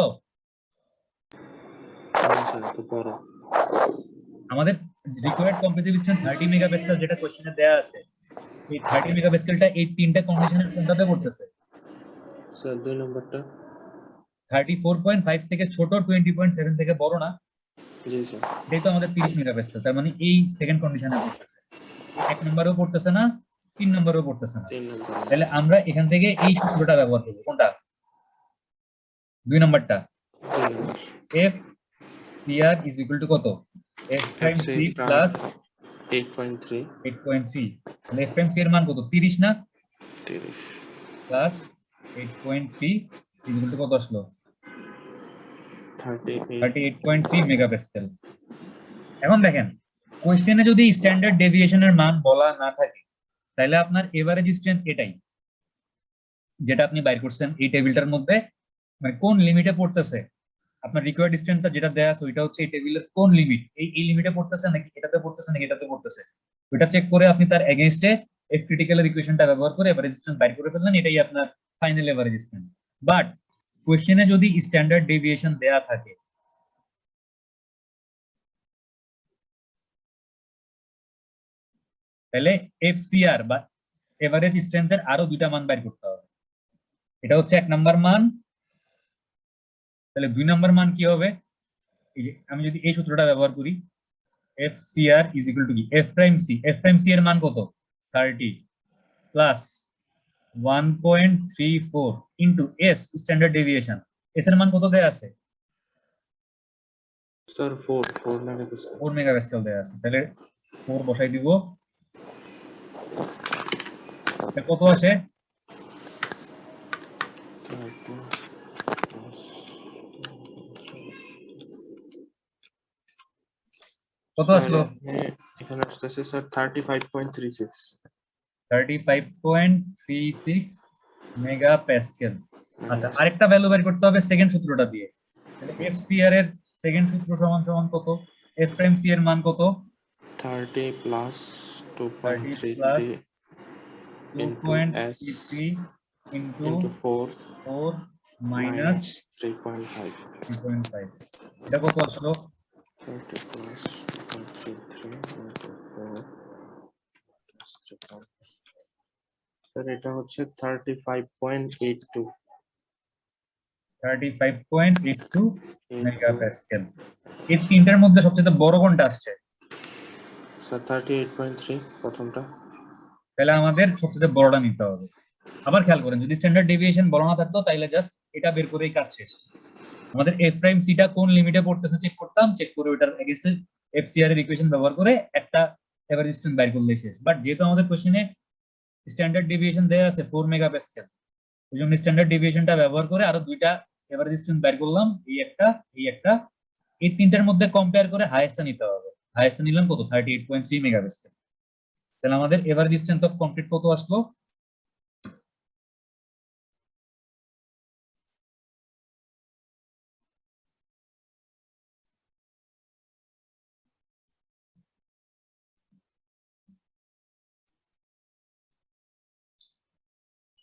তো বড়। আমাদের রিকোয়ার্ড কম্প্রেসিভ স্ট্রেংথ 30 মেগাপ্যাসকেল যেটা কোশ্চেনে দেয়া আছে, এই 30 মেগাপ্যাসকেলটা এই তিনটা কন্ডিশনের কোনটাতে পড়তেছে? স্যার 2 নম্বরটা। 34.5 থেকে ছোট, 20.7 থেকে বড় না? জি স্যার। এটাই তো আমাদের 30 মেগাপ্যাসকেল, তার মানে এই সেকেন্ড কন্ডিশনে পড়তেছে। এক নম্বরেও পড়তেছে না, 3 নম্বরেও পড়তেছে না। 3 নম্বর। তাহলে আমরা এখান থেকে এই সূত্রটা ব্যবহার করব, কোনটা? 2 নম্বরটা, f cr is equal to কত? f prime c plus 8.3 8.3, তাহলে f prime c এর মান কত? 30 না? 30 প্লাস 8.3 is equal to কত আসলো? 38.3 মেগাপ্যাসকেল। এখন দেখেন, কোশ্চেনে যদি স্ট্যান্ডার্ড ডেভিয়েশনের মান বলা না থাকে, তাহলে আপনার এভারেজ স্ট্রেংথ এটাই যেটা আপনি বাইর করছেন এই টেবিলটার মধ্যে, মানে কোন লিমিটে পড়তেছে আপনার রিকোয়ার্ড স্ট্রেংথটা যেটা দেয়া আছে ওইটা হচ্ছে এই টেবিলের কোন লিমিট, এই লিমিটে পড়তেছে নাকি এটাতে পড়তেছে নাকি এটাতে পড়তেছে, ওইটা চেক করে আপনি তার এগেইনস্টে এফ ক্রিটিক্যাল ইকুয়েশনটা ব্যবহার করে এভারেজ স্ট্রেংথ বাইর করে ফেললেন, এটাই আপনার ফাইনাল এভারেজ স্ট্রেংথ। বাট কোশ্চেনে যদি স্ট্যান্ডার্ড ডেভিয়েশন দেয়া থাকে, তাহলে এফসিআর বা এভারেজ স্ট্রেংথের আরো দুইটা মান বাইর করতে হবে। এটা হচ্ছে 1 নাম্বার মান, তাহলে 2 নাম্বার মান কি হবে? এই যে আমি যদি এই সূত্রটা ব্যবহার করি, FCR is equal to কি? F prime C, F prime C এর মান কত? 30 plus 1.34 into S standard deviation, S এর মান কত দেয়া আছে? Sir 4 megapascal. 4 মেগাপ্যাসকেল দেয়া আছে, তাহলে 4 বসাই দিব, কত আসে? কত আসলো? এখানে আসতেছে স্যার 35.36 35.36 মেগাপ্যাসকেল। আচ্ছা, আরেকটা ভ্যালু বের করতে হবে সেকেন্ড সূত্রটা দিয়ে। তাহলে FCR এর সেকেন্ড সূত্র সমান সমান কত? F prime C এর মান কত? 30 plus 30 plus 2.33 2.33 into into 4 4 minus 3.5 3.5, এটা কত আসলো? 30 প্লাস 2.33 ইনটু 4 স্যার এটা হচ্ছে 35.82 35.82 মেগাপ্যাসকেল। এই তিনটার মধ্যে সবচেয়ে বড় কোনটা আসছে? স্যার 38.3 প্রথমটা। তাহলে আমাদের সবচেয়ে বড়টা নিতে হবে। আবার খেয়াল করেন, যদি স্ট্যান্ডার্ড ডেভিয়েশন বড় না থাকতো তাহলে জাস্ট এটা বের করেই কাজ শেষ। আমাদের এফ প্রাইম সিটা কোন লিমিটে পড়তেছে চেক করতাম, চেক করে ওটার এগেইনস্টে এফসিআর এর ইকুয়েশন ব্যবহার করে একটা এভারেজ স্ট্রেংথ বের করলে শেষ। বাট যেহেতু আমাদের কোশ্চেনে স্ট্যান্ডার্ড ডেভিয়েশন দেয়া আছে 4 মেগাপ্যাসকেল, ওই জন্য স্ট্যান্ডার্ড ডেভিয়েশনটা ব্যবহার করে আরো দুইটা এভারেজ স্ট্রেংথ বের করলাম, এই একটা, এই তিনটার মধ্যে কম্পেয়ার করে হাইয়েস্টটা নিতে হবে। হাইয়েস্টটা নিলাম কত? 38.3 মেগাপ্যাসকেল। তাহলে আমাদের এভারেজ স্ট্রেংথ অফ কংক্রিট কত আসলো?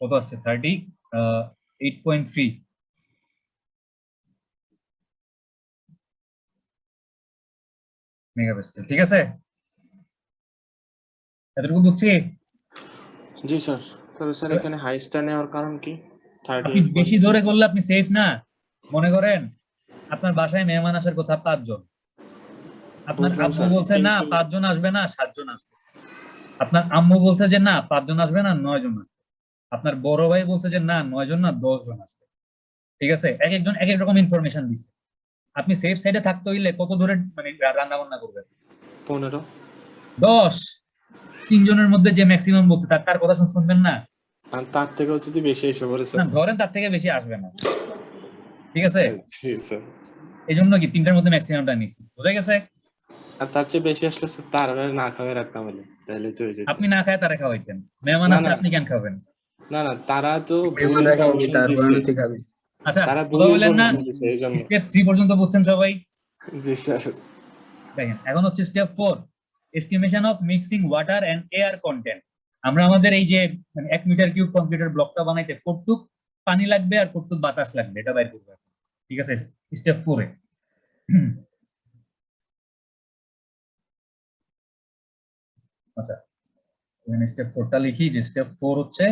কত আসছে? 38.3 মেগাপ্যাসকেল। ঠিক আছে, এতটুকু বুঝছি? জি স্যার। তবে স্যার এখানে হাইস্টটা নেওয়ার কারণ কি? আপনি বেশি ধরে করলে আপনি সেফ না। মনে করেন আপনার বাসায় মেহমান আসার কথা 5 জন, আপনার বুঝলাম আব্বু স্যার, বলছে না কিন্তু 5 জন আসবে না 7 জন আসবে, আপনার আম্মু বলছে যে না 5 জন আসবে না 9 জন আসবে, আপনার বড় ভাই বলছে যে না 9 জন না 10 জন আসবে। ঠিক আছে, এক একজন এক এক রকম ইনফরমেশন দিচ্ছে। আপনি সেফ সাইডে থাকতে হইলে কত ধরে মানে রান্না বান্না করবেন? 15 10। 3 জনের মধ্যে যে ম্যাক্সিমাম বলছে তার কথা শুনবেন না? আর তার থেকেও যদি বেশি এসে পড়ে না, স্যার। ধরেন তার থেকে বেশি আসবে না। ঠিক আছে, জি স্যার। এই জন্য কি 3টার মধ্যে ম্যাক্সিমামটা নিচ্ছি, বুঝা গেছে? আর তার চেয়ে বেশি আসলে স্যার তার না খাওয়াই রাখতাম হলে তাহলে তো হয়ে যেত। আপনি না খায় তারা খাওয়াইতেন, মেহমান না, আসছে না। আপনি কেন খাবেন? না, না, তারা তো মেহমান ভুলের রাখা পারমিশন তারপরে দিছে। নথি খাবি। আচ্ছা তারা কথা ভুলের বললেন না, পারমিশন দিছে এইজন্য। স্টেপ 3 পর্যন্ত বুঝছেন সবাই? জি স্যার। দেখেন এখন হচ্ছে step 4, estimation of mixing water and air content. আমরা আমাদের এই যে 1 মিটার কিউব কংক্রিটের ব্লকটা বানাইতে কতটুক পানি লাগবে আর কতটুক বাতাস লাগবে এটা বাইর করব। ঠিক আছে, স্টেপ 4 এ। আচ্ছা, এখানে স্টেপ 4টা লিখি যে স্টেপ 4 হচ্ছে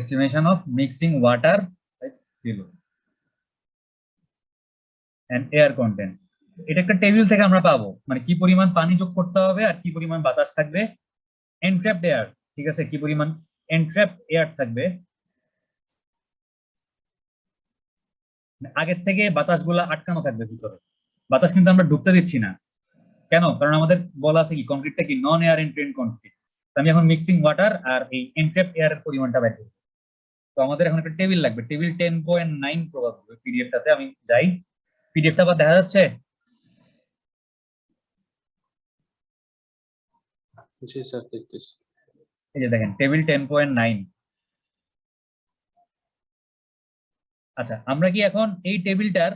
estimation of mixing water, right, zero and air content। এটা একটা টেবিল থেকে আমরা পাবো, মানে কি পরিমাণ পানি যোগ করতে হবে আর কি পরিমাণ বাতাস থাকবে। এনট্র্যাপড এয়ার, ঠিক আছে, কি পরিমাণ এনট্র্যাপড এয়ার থাকবে, আগের থেকে বাতাসগুলা আটকানো থাকবে ভিতরে, বাতাস কিন্তু আমরা ঢুকতে দিচ্ছি না। কেন? কারণ আমাদের বলা আছে কি কংক্রিটটা কি নন এয়ার এন্ট্রেন্ড কংক্রিট। আমি এখন মিক্সিং ওয়াটার আর এই এনট্র্যাপড এয়ারের পরিমাণটা বের করব। তো আমাদের এখন একটা টেবিল লাগবে, টেবিল 10.9 প্রবাবল পিডিএফটাতে আমি যাই। পিডিএফটা আবার দেখা যাচ্ছে? জি স্যার দেখতেছি। এই যে দেখেন টেবিল 10.9। আচ্ছা, আমরা কি এখন এই টেবিলটার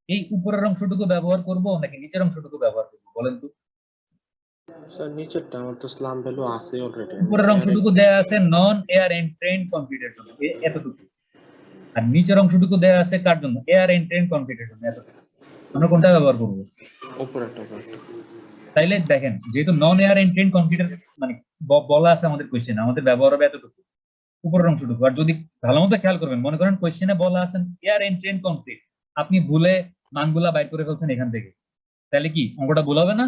এই উপরের অংশটুকু ব্যবহার করব নাকি নিচের অংশটুকু ব্যবহার করব বলেন তো? স্যার নিচেরটা আমার তো স্লাম ভ্যালু আছে অলরেডি। উপরের অংশটুকু দেয়া আছে নন এয়ার এন্ট্রেন্ড কংক্রিটের জন্য এতটুকু, আর নিচের অংশটুকু দেয়া আছে কার জন্য? এয়ার এন্ট্রেন্ড কংক্রিটের জন্য এতটুকু। আমরা কোনটা ব্যবহার করব? উপরেরটা। তাইলে দেখেন যেহেতু নন এয়ার এন্ট্রেন্ড কংক্রিটের মানে বলা আছে আমাদের কোশ্চেনে, আমাদের ব্যবহার হবে এতটুকু, উপরের অংশটুকু। আর যদি ভালো মতো খেয়াল করবেন, মনে করেন কোশ্চেনে বলা আছে এয়ার এন্ট্রেন্ড কংক্রিট, আপনি ভুলে মানগুলা বাইর করে ফেলছেন এখান থেকে, তাহলে কি অঙ্কটা ভুল হবে না?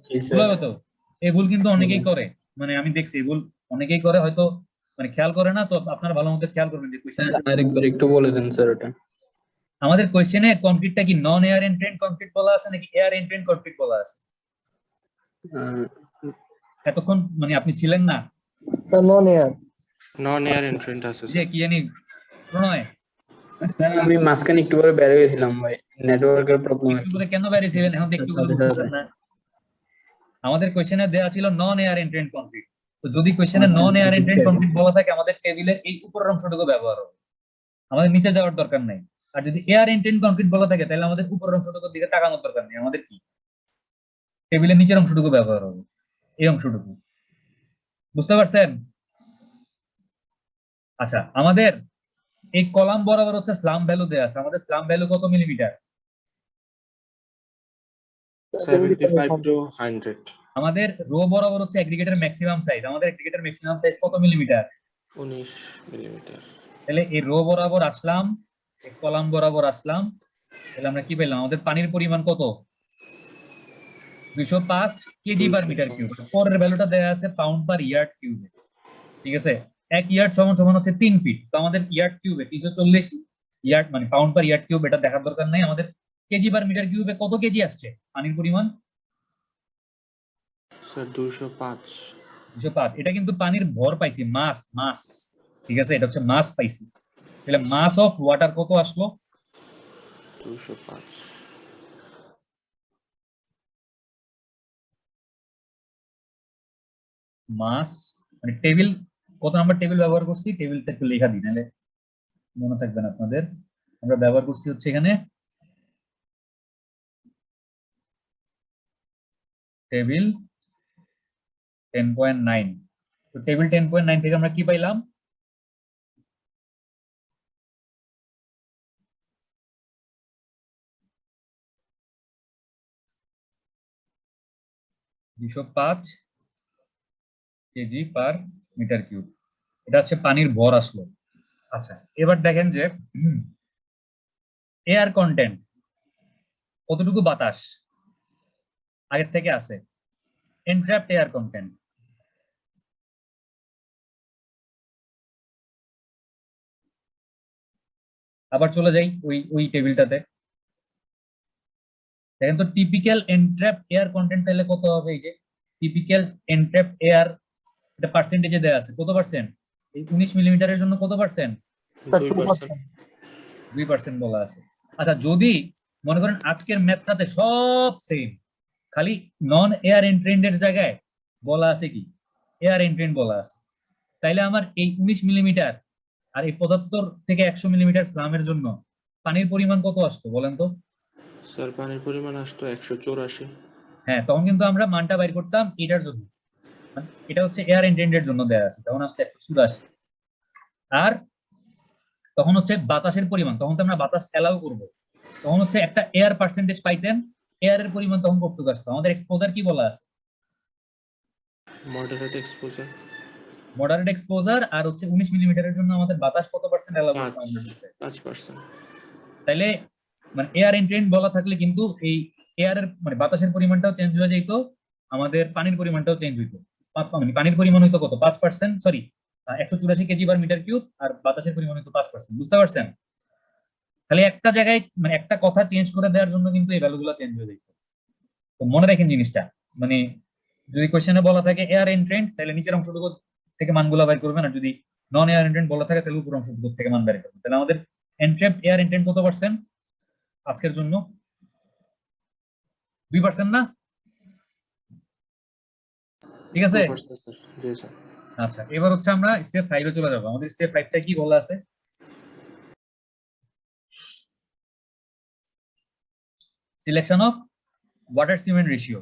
জি ভুল স্যার। হবে তো। এই ভুল কিন্তু অনেকেই করে, মানে আমি দেখছি এই ভুল অনেকেই করে, হয়তো মানে খেয়াল করে না। তো আপনারা ভালো মতো খেয়াল করবেন যে কোশ্চেনে আরেকবার একটু বলে দেন স্যার ওটা। আমাদের কোশ্চেনে কংক্রিটটা কি নন এয়ার এন্ট্রেন্ড কংক্রিট বলা আছে নাকি এয়ার এন্ট্রেন্ড কংক্রিট বলা আছে? এতক্ষণ মানে আপনি ছিলেন না? স্যার নন এয়ার। নন এয়ার এন্ট্রেন্ট আছে যে স্যার। কি জানি প্রণয়, স্যার আমি মাঝখানে একটু করে বের হয়েছিলাম ভাই, নেটওয়ার্কের প্রবলেম আর একটু কি। করে কেন বাইরে ছিলেন এখন তো একটু করে বুঝতেছেন না? আমাদের কোশ্চেনে দেওয়া ছিল নন এয়ার এন্ট্রেন্ড কংক্রিট। তো যদি কোশ্চেনে আচ্ছা, নন আচ্ছা, এয়ার এন্ট্রেন্ড বুঝছি। কংক্রিট বলা থাকে আমাদের টেবিলের এই উপরের অংশটুকু ব্যবহার হবে, আমাদের নিচে যাওয়ার দরকার নাই। আর যদি এয়ার এন্ট্রেন্ড কংক্রিট বলা থাকে তাহলে আমাদের উপরের অংশটুকুর দিকে তাকানোর দরকার নেই, আমাদের কি টেবিলের নিচের অংশটুকু ব্যবহার হবে, এই অংশটুকু। বুঝতে পারছেন? আচ্ছা, আমাদের এই কলাম বরাবর হচ্ছে স্লাম ভ্যালু দেয়া আছে। আমাদের স্লাম ভ্যালু কত মিলিমিটার? 75 to 100। আমাদের রো বরাবর হচ্ছে এগ্রিগেটের ম্যাক্সিমাম সাইজ। আমাদের এগ্রিগেটের ম্যাক্সিমাম সাইজ কত মিলিমিটার? 19 মিলিমিটার। তাহলে এই রো বরাবর আসলাম, এই কলাম বরাবর আসলাম, তাহলে আমরা কি পেলাম? আমাদের পানির পরিমাণ কত? 205 কেজি পার মিটার কিউব। পরের ভ্যালুটা দেয়া আছে পাউন্ড পার ইয়ার্ড কিউবে। ঠিক আছে, 1 ইয়ার্ড সমান সমান হচ্ছে 3 ফিট। তো আমাদের ইয়ার্ড কিউবে 340 ইয়ার্ড মানে পাউন্ড পার ইয়ার্ড কিউব, এটা দেখার দরকার নাই। আমাদের কেজি পার মিটার কিউবে কত কেজি আসছে পানির পরিমাণ? স্যার 205। 205। এটা কিন্তু পানির ভর পাইছি, মাস মাস। ঠিক আছে, এটা হচ্ছে মাস পাইছি। তাহলে মাস অফ ওয়াটার কত আসলো? 205। মাস মানে টেবিল, কত নাম্বার টেবিল ব্যবহার করছি টেবিলটা একটু লেখা দিই নাহলে মনে থাকবে না আপনাদের। আমরা ব্যবহার করছি হচ্ছে এখানে টেবিল 10.9। তো টেবিল 10.9 থেকে আমরা কি পাইলাম? দুশো 5 কেজি পার মিটার কিউব, এটা হচ্ছে পানির ভর আসলো। আচ্ছা, এবার দেখেন যে এয়ার কন্টেন্ট কতটুকু বাতাস আগের থেকে আছে, এনট্র্যাপড এয়ার কন্টেন্ট। আবার চলে যাই ওই টেবিলটাতে। দেখেন তো টিপিক্যাল এনট্র্যাপ এয়ার কন্টেন্ট তাহলে কত হবে? এই যে টিপিক্যাল এনট্র্যাপ এয়ার, এটা পার্সেন্টেজে দেওয়া আছে কত পার্সেন্ট? এই 19 মিলিমিটারের জন্য কত পার্সেন্ট? 2%। 2% বলা আছে। আচ্ছা যদি মনে করেন আজকের ম্যাথটাতে সব সেম, খালি নন এয়ার এন্ট্রেন্ড এর জায়গায় বলা আছে কি এয়ার এন্ট্রেন্ড বলা আছে, তাইলে আমার এই 19 মিলিমিটার আর এই 75 থেকে 100 মিলিমিটার স্লামের জন্য পানির পরিমাণ কত আসতো বলেন তো? স্যার পানির পরিমাণ আসতো 184। হ্যাঁ, তখন কিন্তু আমরা মানটা বাইর করতাম এটার জন্য, এটা হচ্ছে এয়ার এন্ট্রেন্ড এর জন্য দেওয়া আছে, তখন আসতো 184। আর তখন হচ্ছে বাতাসের পরিমাণ, তখন তো আমরা বাতাস অ্যালাউ করব, তখন হচ্ছে একটা এয়ার পার্সেন্টেজ পাইতেন, এয়ারের পরিমাণ তখন কতটুকু আসতো? আমাদের এক্সপোজার কি বলা আছে? Moderate exposure. মডারেট এক্সপোজার আর হচ্ছে 19 মিলিমিটারের জন্য আমাদের বাতাস কত পার্সেন্ট অ্যালাউ করতে হবে? 5%। তাইলে মানে এয়ার এন্ট্রেন্ড বলা থাকলে কিন্তু এই এয়ারের মানে বাতাসের পরিমাণটাও চেঞ্জ হয়ে যেত, আমাদের পানির পরিমাণটাও চেঞ্জ হইতো। মানে পানির পরিমাণ হইতো কত? 5%, sorry 184 kg per metre cube, আর বাতাসের পরিমাণ হইতো 5%। বুঝতে পারছেন? খালি একটা জায়গায় মানে একটা কথা চেঞ্জ করে দেওয়ার জন্য কিন্তু এই ভ্যালুগুলো চেঞ্জ হয়ে যেত। তো মনে রাখেন জিনিসটা, মানে যদি কোশ্চেনে বলা থাকে এয়ার এন্ট্রেন্ড তাহলে নিচের অংশটুকু থেকে মানগুলো বের করবেন, আর যদি নন এয়ার এন্ট্রেন্ড বলা থাকে তাহলে উপর অংশটুকু থেকে মান বের করবেন। তাহলে আমাদের এন্ট্রেন্ড এয়ার এন্ট্রেন্ড কত পার্সেন্ট আজকের জন্য? 2% না? ঠিক আছে। 2%, স্যার। জি স্যার। আচ্ছা এবার হচ্ছে আমরা স্টেপ 5 এ চলে যাবো। আমাদের স্টেপ 5টা কি বলা আছে? Selection of water cement ratio,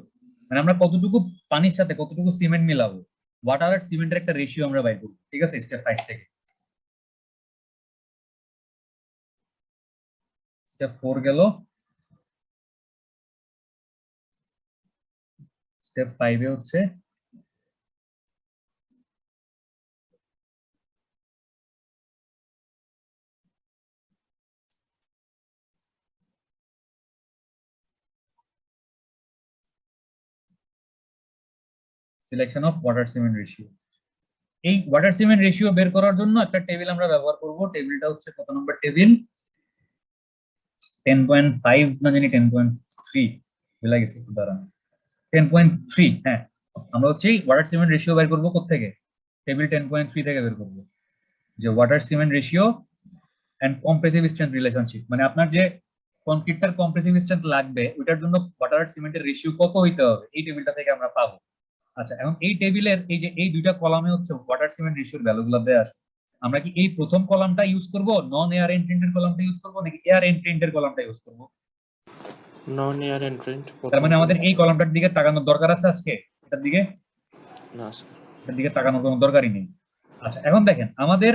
মানে আমরা কতটুকু পানির সাথে কতটুকু সিমেন্ট মিলাবো, ওয়াটার আর সিমেন্টের একটা রেশিও আমরা বাইর করবো। ঠিক আছে, স্টেপ 5 থেকে। স্টেপ 4 গেল, স্টেপ 5 এ হচ্ছে selection of water cement ratio. এই ওয়াটার সিমেন্ট রেশিও বের করার জন্য একটা টেবিল আমরা ব্যবহার করব। টেবিলটা হচ্ছে কত নম্বর টেবিল? 10.5 না জানি 10.3 ভুলে গেছি, একটু দাঁড়ান। 10.3, হ্যাঁ। আমরা হচ্ছে ওয়াটার সিমেন্ট রেশিও বের করবো কোত্থেকে? টেবিল 10.3 থেকে বের করবো, যে water cement ratio and compressive strength relationship, মানে আপনার যে কংক্রিটটার কম্প্রেসিভ স্ট্রেংথ লাগবে ওইটার জন্য ওয়াটার আর সিমেন্টের রেশিও কত হইতে হবে, এই টেবিলটা থেকে আমরা পাবো। আচ্ছা এখন এই টেবিলের এই যে এই দুইটা কলামে হচ্ছে ওয়াটার সিমেন্ট রেশিওর ভ্যালুগুলো দেয়া আছে। আমরা কি এই প্রথম কলামটা ইউজ করব, নন এয়ার এন্ট্রেন্ডের কলামটা ইউজ করব, নাকি এয়ার এন্ট্রেন্ডের কলামটা ইউজ করব? নন এয়ার এন্ট্রেন্ট। তার মানে আমাদের এই কলামটার দিকে তাকানোর দরকার আছে আজকে? এটার দিকে না স্যার। এটার দিকে তাকানোর কোনো দরকারই নেই। আচ্ছা এখন দেখেন আমাদের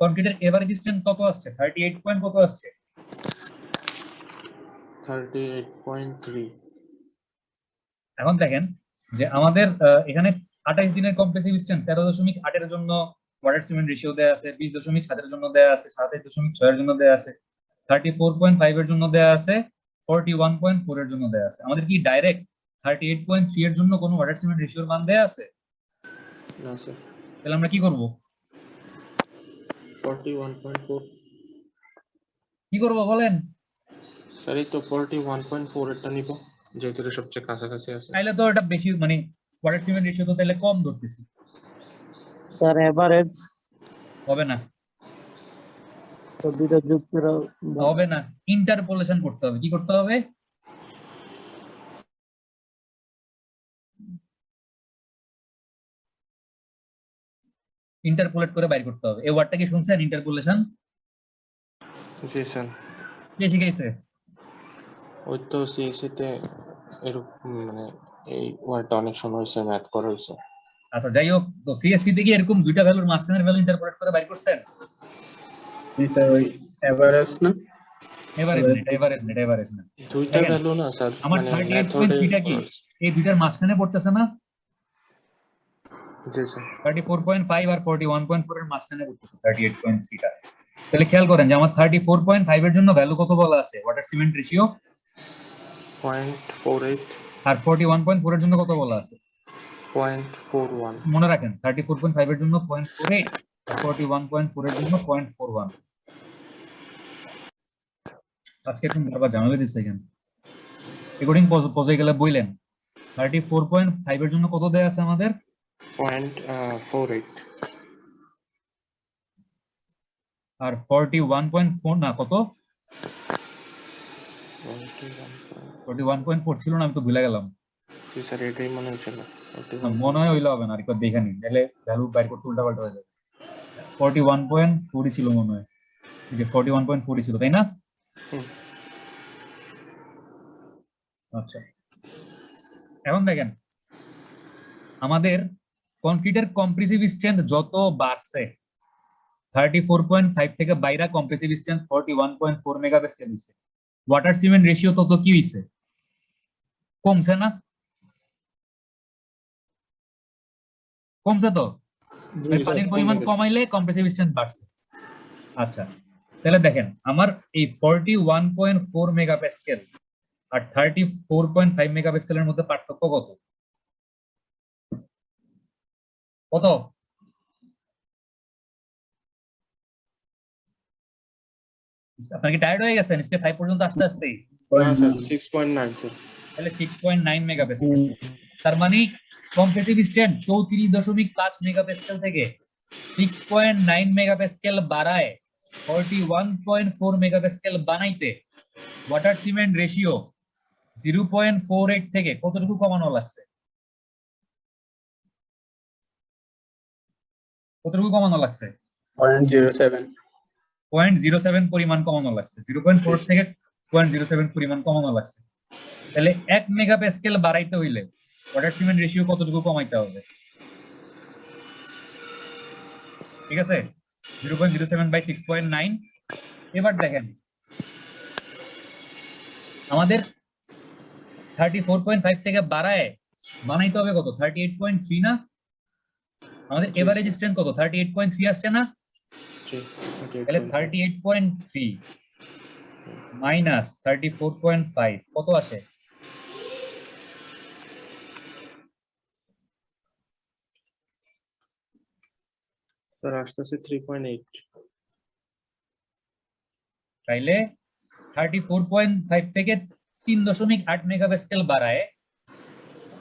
কংক্রিটের এভারেজ স্ট্রেংথ কত আসছে? 38 পয়েন্ট কত আসছে? 38.3। এখন দেখেন যে আমাদের এখানে 28 দিনের কম্প্রেসিভ স্ট্রেংথ 13.8 এর জন্য ওয়াটার সিমেন্ট রেশিও দেয়া আছে, 20.7 এর জন্য দেয়া আছে, 27.6 এর জন্য দেয়া আছে, 34.5 এর জন্য দেয়া আছে, 41.4 এর জন্য দেয়া আছে। আমাদের কি ডাইরেক্ট 38.3 এর জন্য কোনো ওয়াটার সিমেন্ট রেশিওর মান দেয়া আছে? না স্যার। তাহলে আমরা কি করব? 41.4। কি করব বলেন? স্যার এই তো 41.4 এরটা নিব, যেহেতু এটা সবচেয়ে কাছাকাছি আছে। তাইলে তো এটা বেশি, মানে ওয়াটার সিমেন্ট রেশিও তো তাহলে কম ধরতেছি। স্যার এভারেজ হবে না, তো দুইটা যোগ করে হবে না, ইন্টারপোলেশন করতে হবে। কি করতে হবে? ইন্টারপোলেট করে বাইর করতে হবে। এই ওয়ার্ডটা কি শুনছেন, ইন্টারপোলেশন? জি স্যার। কে শিখাইছে? ওই তো সিএসসি তে এরকম মানে এই ওয়ার্ডটা অনেক সময় হয়েছে, ম্যাথ করা হয়েছে। আচ্ছা যাই হোক, তো সিএসসি থেকে এরকম দুইটা ভ্যালুর মাঝখানের ভ্যালু ইন্টারপোলেট করে বাইর করছেন? স্যার ওই এভারেজ না? এভারেজ না, এটা এভারেজ না। দুইটা দেখেন, ভ্যালু না স্যার, আমার মানে 38.3 টা কি এই দুইটার মাঝখানে পড়তেছে না? জি স্যার। 34.5 আর 41.4 এর মাঝখানে পড়তেছে 38.3 টা। তাহলে খেয়াল করেন যে আমার 34.5 এর জন্য ভ্যালু কত বলা আছে? Water cement ratio 0.48। আর 41.4 এর জন্য কত বলা আছে? 0.41। মনে রাখেন 34.5 এর জন্য 0.48 আর 41.4 এর জন্য 0.41। আজকে একটু বারবার ঝামেলা দিচ্ছে এখানে। রেকর্ডিং পজে গেলে বললেন 34.5 এর জন্য কত দেয়া আছে আমাদের? 0.48 আর 41.4 না কত? 41.4 ছিল না, আমি তো ভুলে গেলাম। স্যার এটাই মনে হচ্ছে না মনে হয় হইলে হবে না, আরেকবার দেখে নিন, তাহলে ভ্যালু বাইর করতে উল্টা পাল্টা হয়ে যাবে। 41.4 ছিল মনে হয়, এই যে 41.4 ছিল, তাই না? আচ্ছা, এখন দেখেন আমাদের কনক্রিটের কম্প্রেসিভ স্ট্রেংথ যত বাড়ছে 34.5 থেকে বাইরা কম্প্রেসিভ স্ট্রেংথ 41.4 মেগাপাস্কেল হইছে, ওয়াটার সিমেন্ট রেশিও তত কি হইছে? কমছে না? কমছে তো, জি মানে স্যার পানির পরিমাণ কমাইলে কম্প্রেসিভ স্ট্রেংথ বাড়ছে। আচ্ছা, তাহলে দেখেন আমার এই 41.4 মেগাপাস্কেল আর 34.5 মেগাপাস্কেলের মধ্যে পার্থক্য কত? কত? আপনার কি টায়ার্ড হয়ে গেছেন স্টেপ 5 পর্যন্ত আসতে আসতেই? না স্যার 6.9 স্যার। তাহলে 6.9 মেগাপাস্কেল, তার মানে কম্প্রেসিভ স্ট্রেংথ 34.5 মেগাপাস্কেল থেকে 6.9 মেগাপাস্কেল বাড়ায় 41.4 মেগাপাস্কেল বানাইতে ওয়াটার সিমেন্ট রেশিও 0.48 থেকে কতটুকু কমানো লাগছে? কতটুকু কমানো লাগছে? 0.07 0.07 পরিমাণ কমানো লাগছে, 0.4 থেকে 0.07 পরিমাণ কমানো লাগছে। তাহলে 1 মেগাপাস্কেল বাড়াইতে হইলে ওয়াটার সিমেন্ট রেশিও কতটুকু কমাইতে হবে? ঠিক আছে, 0.07 বাই 6.9। এবার দেখেন আমাদের 34.5 থেকে বাড়ায় বানাইতে হবে কত? 38.3 না? আমাদের এভারেজ স্ট্রেংথ কত? 38.3 আসছে না? তাহলে 38.3 মাইনাস 34.5 কত আসে? স্যার আসতেছে 3.8। তাইলে 34.5 থেকে 3.8 মেগাপাস্কেল বাড়ায়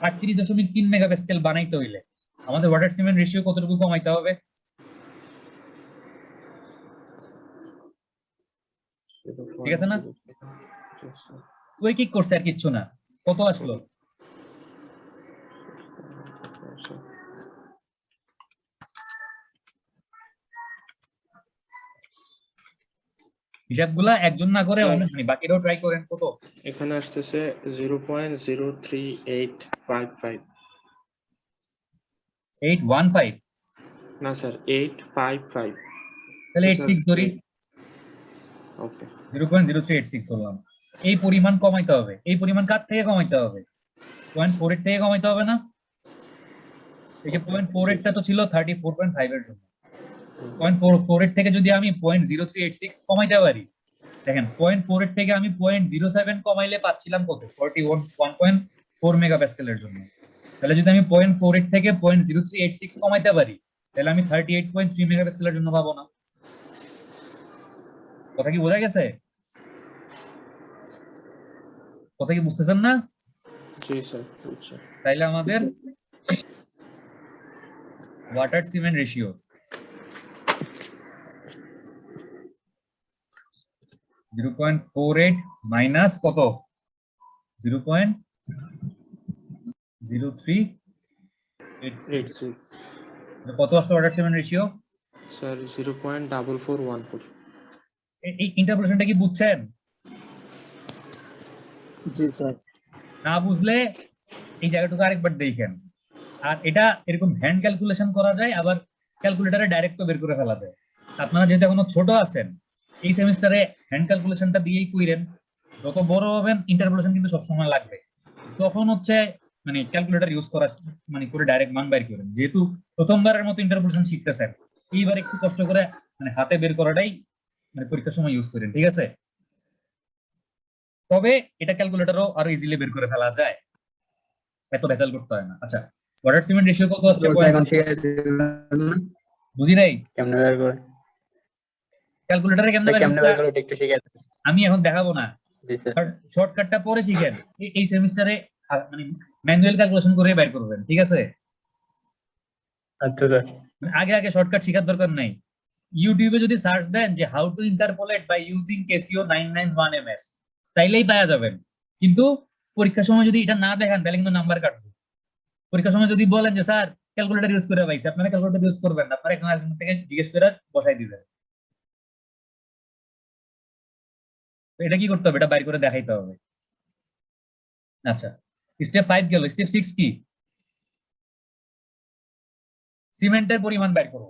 38.3 মেগাপাস্কেল বানাইতে হইলে আমাদের ওয়াটার সিমেন্ট রেশিও কতটুকু কমাইতে হবে? ঠিক আছে না? ওই কি করছে আর কিচ্ছু না, কত আসলো? হিসাবগুলা একজন না করে অনেক, বাকিরাও ট্রাই করেন। কত এখানে আসতেছে 0.03855। 815? না স্যার 855। তাহলে 86 ধরি, ওকে 0.0386 ধরলাম। এই পরিমাণ কমাইতে হবে, এই পরিমাণ কার থেকে কমাইতে হবে? 0.48 থেকে কমাইতে হবে না? এই যে 0.48 টা তো ছিল 34.5 এর জন্য, 0.48 থেকে যদি আমি 0.0386 কমাইতে পারি, দেখেন 0.48 থেকে আমি 0.07 কমাইলে পাচ্ছিলাম কত? 41.4 মেগাপাস্কেলের জন্য। তাহলে যদি আমি 0.48 থেকে 0.0386 কমাইতে পারি, তাহলে আমি 38.3 মেগাপাস্কেলের জন্য পাবো না। কথা কি বোঝা গেছে? কথা কি বুঝতেছেন না? জি স্যার বুঝছি। তাইলে আমাদের ওয়াটার সিমেন্ট রেশিও 0.48 মাইনাস কত? 0.0386 কত আসলো ওয়াটার সিমেন্ট রেশিও? স্যার 0.4414। এই ইন্টারপোলেশনটা কি বুঝছেন? জি স্যার না বুঝলে এই জায়গাটুকু আরেকবার দেখেন। আর এটা এরকম হ্যান্ড ক্যালকুলেশন করা যায়, আবার ক্যালকুলেটরে ডাইরেক্ট বের করে ফেলা যায়। আপনারা যেহেতু এখনো ছোট আছেন, এই সেমিস্টারে হ্যান্ড ক্যালকুলেশনটা দিয়েই কইরেন। যত বড় হবেন ইন্টারপোলেশন কিন্তু সবসময় লাগবে, তখন হচ্ছে মানে ক্যালকুলেটর ইউজ করা মানে করে ডাইরেক্ট মান বের করেন। যেহেতু প্রথমবারের মতো ইন্টারপোলেশন শিখতেছেন, এইবার একটু কষ্ট করে মানে হাতে বের করাটাই মানে পরীক্ষার সময় ইউজ করেন, ঠিক আছে? তবে এটা ক্যালকুলেটরও আরো ইজিলি বের করে ফেলা যায়, এত ভেজাল করতে হয় না। আচ্ছা, ওয়াটার সিমেন্ট রেশিও কত আসছে? এখন শিখে দিবেন বুঝি নাই কেমনে বের করে, ক্যালকুলেটরে কেমনে বের কেমনে করতে বের করে এটা একটু শিখে দিবেন। আমি এখন দেখাবো না, জি স্যার। শর্টকাটটা পরে শিখেন, এই সেমিস্টারে মানে ম্যানুয়াল ক্যালকুলেশন করে বের করবেন, ঠিক আছে? আচ্ছা স্যার। আগে আগে শর্টকাট শেখার দরকার নাই। ইউটিউবে যদি সার্চ দেন যে how to interpolate by using Casio 991ms, তাইলেই পাওয়া যাবেন। কিন্তু পরীক্ষার সময় যদি এটা না দেখান তাহলে কিন্তু নাম্বার কাটবে। পরীক্ষার সময় যদি বলেন যে স্যার ক্যালকুলেটর ইউজ করে পাইছি, আপনারা ক্যালকুলেটর ইউজ করবেন না, আপনারা এখানে থেকে জিজ্ঞেস করে বসাই দিবেন। তো এটা কি করতে হবে, এটা বাইর করে দেখাইতে হবে। আচ্ছা, স্টেপ 5 গেল, স্টেপ 6 কি? সিমেন্টের পরিমাণ বের করব,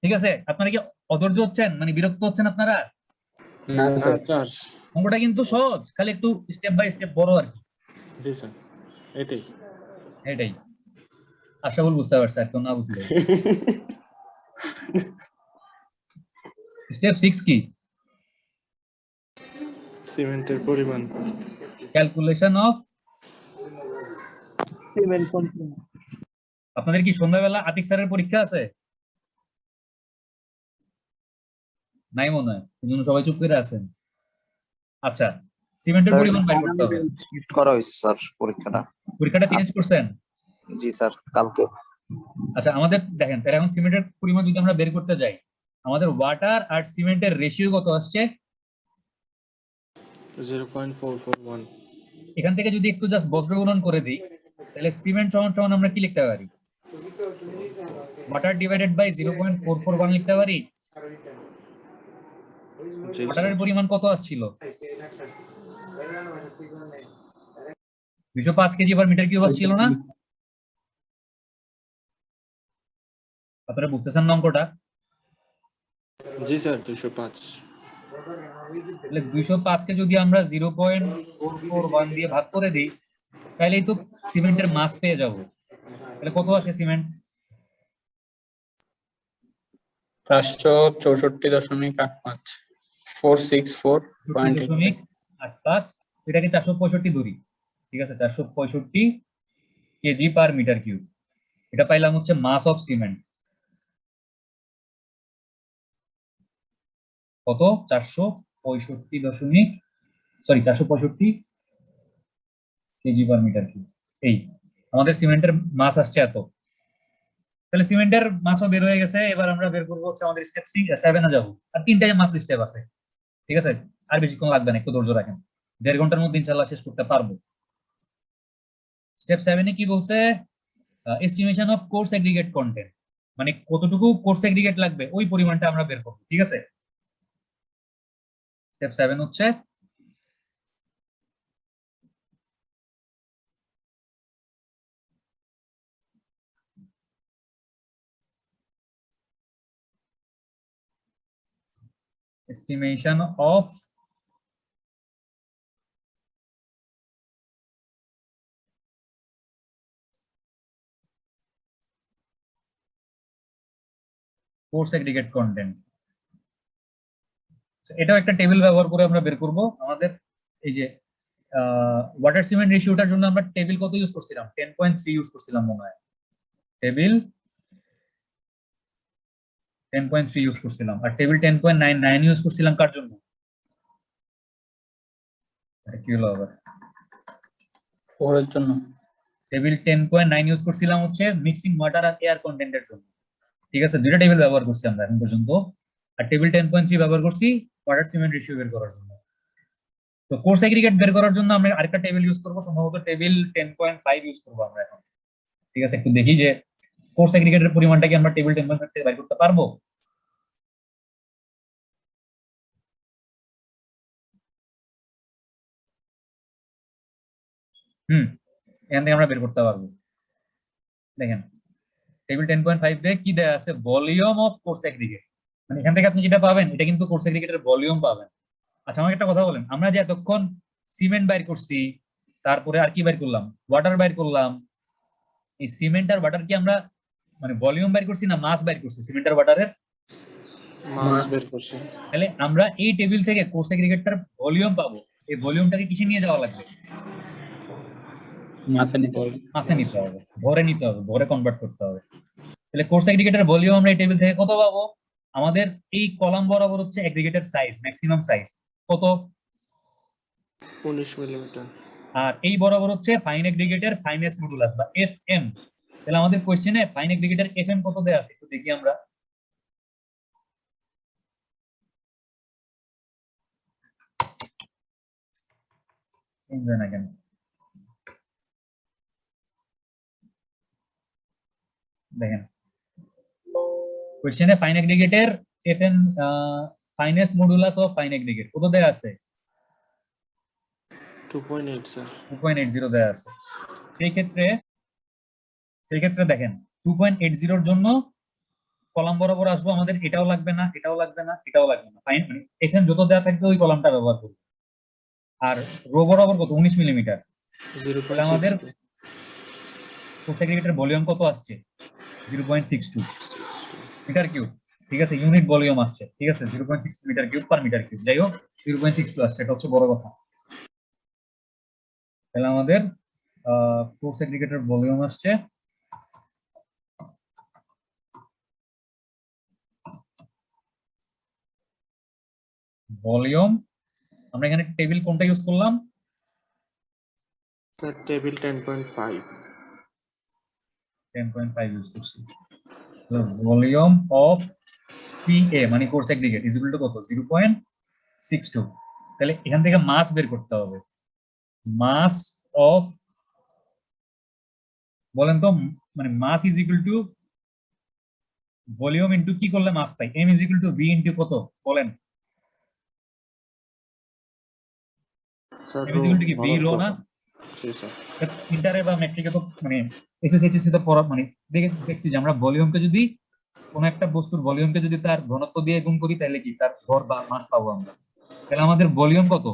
ঠিক আছে? আপনারা কি অধৈর্য হচ্ছেন, মানে বিরক্ত হচ্ছেন আপনারা? না না স্যার। স্যার। অঙ্কটা কিন্তু সহজ, খালি একটু স্টেপ বাই স্টেপ বড় আর কি, জি স্যার, এটাই। এটাই। আশা বল বুঝতে পারছে, আর কেউ না বুঝলে। স্টেপ 6 কি? সিমেন্টের পরিমাণ। Calculation of. Cement content. আপনাদের কি সন্ধ্যাবেলা আতিক স্যারের পরীক্ষা আছে? নাই মনে হয়, তুমি সবাই চুপ করে আছেন। আচ্ছা, সিমেন্টের পরিমাণ বের করতে হবে। শিফট করা হয়েছে স্যার পরীক্ষাটা। পরীক্ষাটা চেঞ্জ করছেন? জি স্যার, কালকে। আচ্ছা, আমাদের দেখেন তাহলে এখন সিমেন্টের পরিমাণ যদি আমরা বের করতে যাই, আমাদের ওয়াটার আর সিমেন্টের রেশিও কত আসছে? 0.441। এখান থেকে যদি একটু জাস্ট বজ্র গুণন করে দিই, তাহলে সিমেন্ট সমান সমান আমরা কি লিখতে পারি? ওয়াটার ডিভাইডেড বাই 0.441 লিখতে পারি। জি ওয়াটারের স্যার। পরিমাণ কত আসছিল? 205 কেজি পার মিটার কিউব আসছিল না? আপনারা বুঝতেছেন না অঙ্কটা? জি স্যার, 205। তাহলে 205 কে যদি আমরা 0.441 দিয়ে ভাগ করে দিই, তাহলেই তো সিমেন্টের মাস পেয়ে যাব। তাহলে কত আসে সিমেন্ট? 464.85 464.85। 0.85, এটাকে 465 ধরি, ঠিক আছে? 465 কেজি পার মিটার কিউব, এটা পাইলাম হচ্ছে মাস অফ সিমেন্ট। কত? 465 কেজি পার মিটার কিউব। এই আমাদের সিমেন্টের মাস আসছে এত। তাহলে সিমেন্টের মাসও বের হয়ে গেছে। এবার আমরা বের করবো হচ্ছে আমাদের স্টেপ 7 এ যাবো। আর 3টাই মাত্র স্টেপ আছে, ঠিক আছে? আর বেশিক্ষণ লাগবে না, একটু ধৈর্য রাখেন, 1.5 ঘন্টার মধ্যে ইনশাআল্লাহ শেষ করতে পারবো। স্টেপ 7 এ কি বলছে? Estimation of coarse aggregate content, মানে কতটুকু কোর্স এগ্রিগেট লাগবে ওই পরিমাণটা আমরা বের করবো, ঠিক আছে? স্টেপ 7 হচ্ছে estimation of course aggregate content. এটাও একটা টেবিল ব্যবহার করে আমরা বের করব। আমাদের এই যে ওয়াটার সিমেন্ট রেশিওটার জন্য আমরা টেবিল কত ইউজ করছিলাম? 10.3 ইউজ করছিলাম মনে হয়। টেবিল 10.3 ইউজ করছিলাম, আর টেবিল 10.99 ইউজ করছিলাম কার জন্য? কি হলো আবার? 4 এর জন্য। টেবিল 10.9 ইউজ করছিলাম হচ্ছে মিক্সিং ওয়াটার আর এয়ার কন্টেন্টের জন্য, ঠিক আছে? দুইটা টেবিল ব্যবহার করছি আমরা এখন পর্যন্ত। আর টেবিল 10.3 ব্যবহার করছি ওয়াটার সিমেন্ট রেশিও বের করার জন্য। তো কোর্স এগ্রিগেট বের করার জন্য আমরা আরেকটা টেবিল ইউজ করব, সম্ভবত টেবিল 10.5 ইউজ করব আমরা এখন, ঠিক আছে? একটু দেখি যে কোর্স এগ্রিগেটের পরিমাণটা কি আমরা টেবিল 10.5 থেকে বের করতে পারবো। এখান থেকে আমরা বের করতে পারবো। দেখেন টেবিল 10.5 এ কি দেয়া আছে? ভলিউম অফ কোর্স এগ্রিগেট, মানে এখান থেকে আপনি যেটা পাবেন এটা কিন্তু কোর্স এগ্রিগেটের ভলিউম পাবেন। আচ্ছা, আমাকে একটা কথা বলেন, আমরা যে এতক্ষণ সিমেন্ট বাইর করছি, তারপরে আর কি বাইর করলাম? ওয়াটার বাইর করলাম। এই সিমেন্ট আর ওয়াটার কি আমরা মানে ভলিউম বাইর করছি না মাস বাইর করছি সিমেন্ট আর ওয়াটারের? মাস বের করছি। তাহলে আমরা এই টেবিল থেকে কোর্স এগ্রিগেটটার ভলিউম পাবো। এই ভলিউমটাকে কিসে নিয়ে যাওয়া লাগবে? মাসে নিতে হবে। মাসে নিতে হবে, ভরে নিতে হবে, ভরে কনভার্ট করতে হবে। তাহলে কোর্স এগ্রিগেটের ভলিউম আমরা এই টেবিল থেকে কত পাবো? আমাদের এই কলাম বরাবর হচ্ছে এগ্রিগেটের সাইজ, ম্যাক্সিমাম সাইজ কত, 19 মিলিমিটার। আর এই বরাবর হচ্ছে ফাইন এগ্রিগেটের ফাইনেস্ট মডুলাস বা এফএম। তাহলে আমাদের কোশ্চেনে ফাইন এগ্রিগেটের এফএম কত দেয়া আছে একটু দেখি আমরা। না কেন দেখেন কোশ্চেনে ফাইন এগ্রিগেটের FM finest modulus of fine aggregate কত দেয়া আছে, 2.8 স্যার। 2.80 দেয়া আছে। সেই ক্ষেত্রে দেখেন 2.80 এর জন্য কলাম বরাবর আসবো, আমাদের এটাও লাগবে না, এটাও লাগবে না, এটাও লাগবে না, ফাইন মানে এখানে যত দেয়া থাকবে ওই কলামটা ব্যবহার করব। আর রো বরাবর কত 19 মিলিমিটার, তাহলে আমাদের 0.62 কোর্স এগ্রিগেটের ভলিউম কত আসছে 0.62 মিটার কিউব। ঠিক আছে, ইউনিট ভলিউম আসছে, ঠিক আছে 0.62 meter cube per metre cube, যাই হোক 0.62 আসছে, এটা হচ্ছে বড় কথা। তাহলে আমাদের কোর্স এগ্রিগেটের ভলিউম আসছে ভলিউম, আমরা এখানে টেবিল কোনটা ইউজ করলাম, স্যার টেবিল 10.5। 10.5 ইউজ করছি। ভলিউম অফ সিএ মানে course aggregate is equal two কত 0.62। তাহলে এখান থেকে মাস বের করতে হবে, মাস অফ, বলেন তো মানে mass is equal to volume into কি করলে মাস পাই, M is equal to V into কত বলেন, sir M is equal to কি ভি রো না, জি স্যার। ইন্টারে বা মেট্রিকে তো মানে এসএসসি তে পড়া মানে দেখছি যে আমরা ভলিউমকে যদি কোন একটা বস্তুর ভলিউমকে যদি তার ঘনত্ব দিয়ে গুণ করি তাহলে কি তার ভর বা মাস পাবো আমরা। তাহলে আমাদের ভলিউম কত,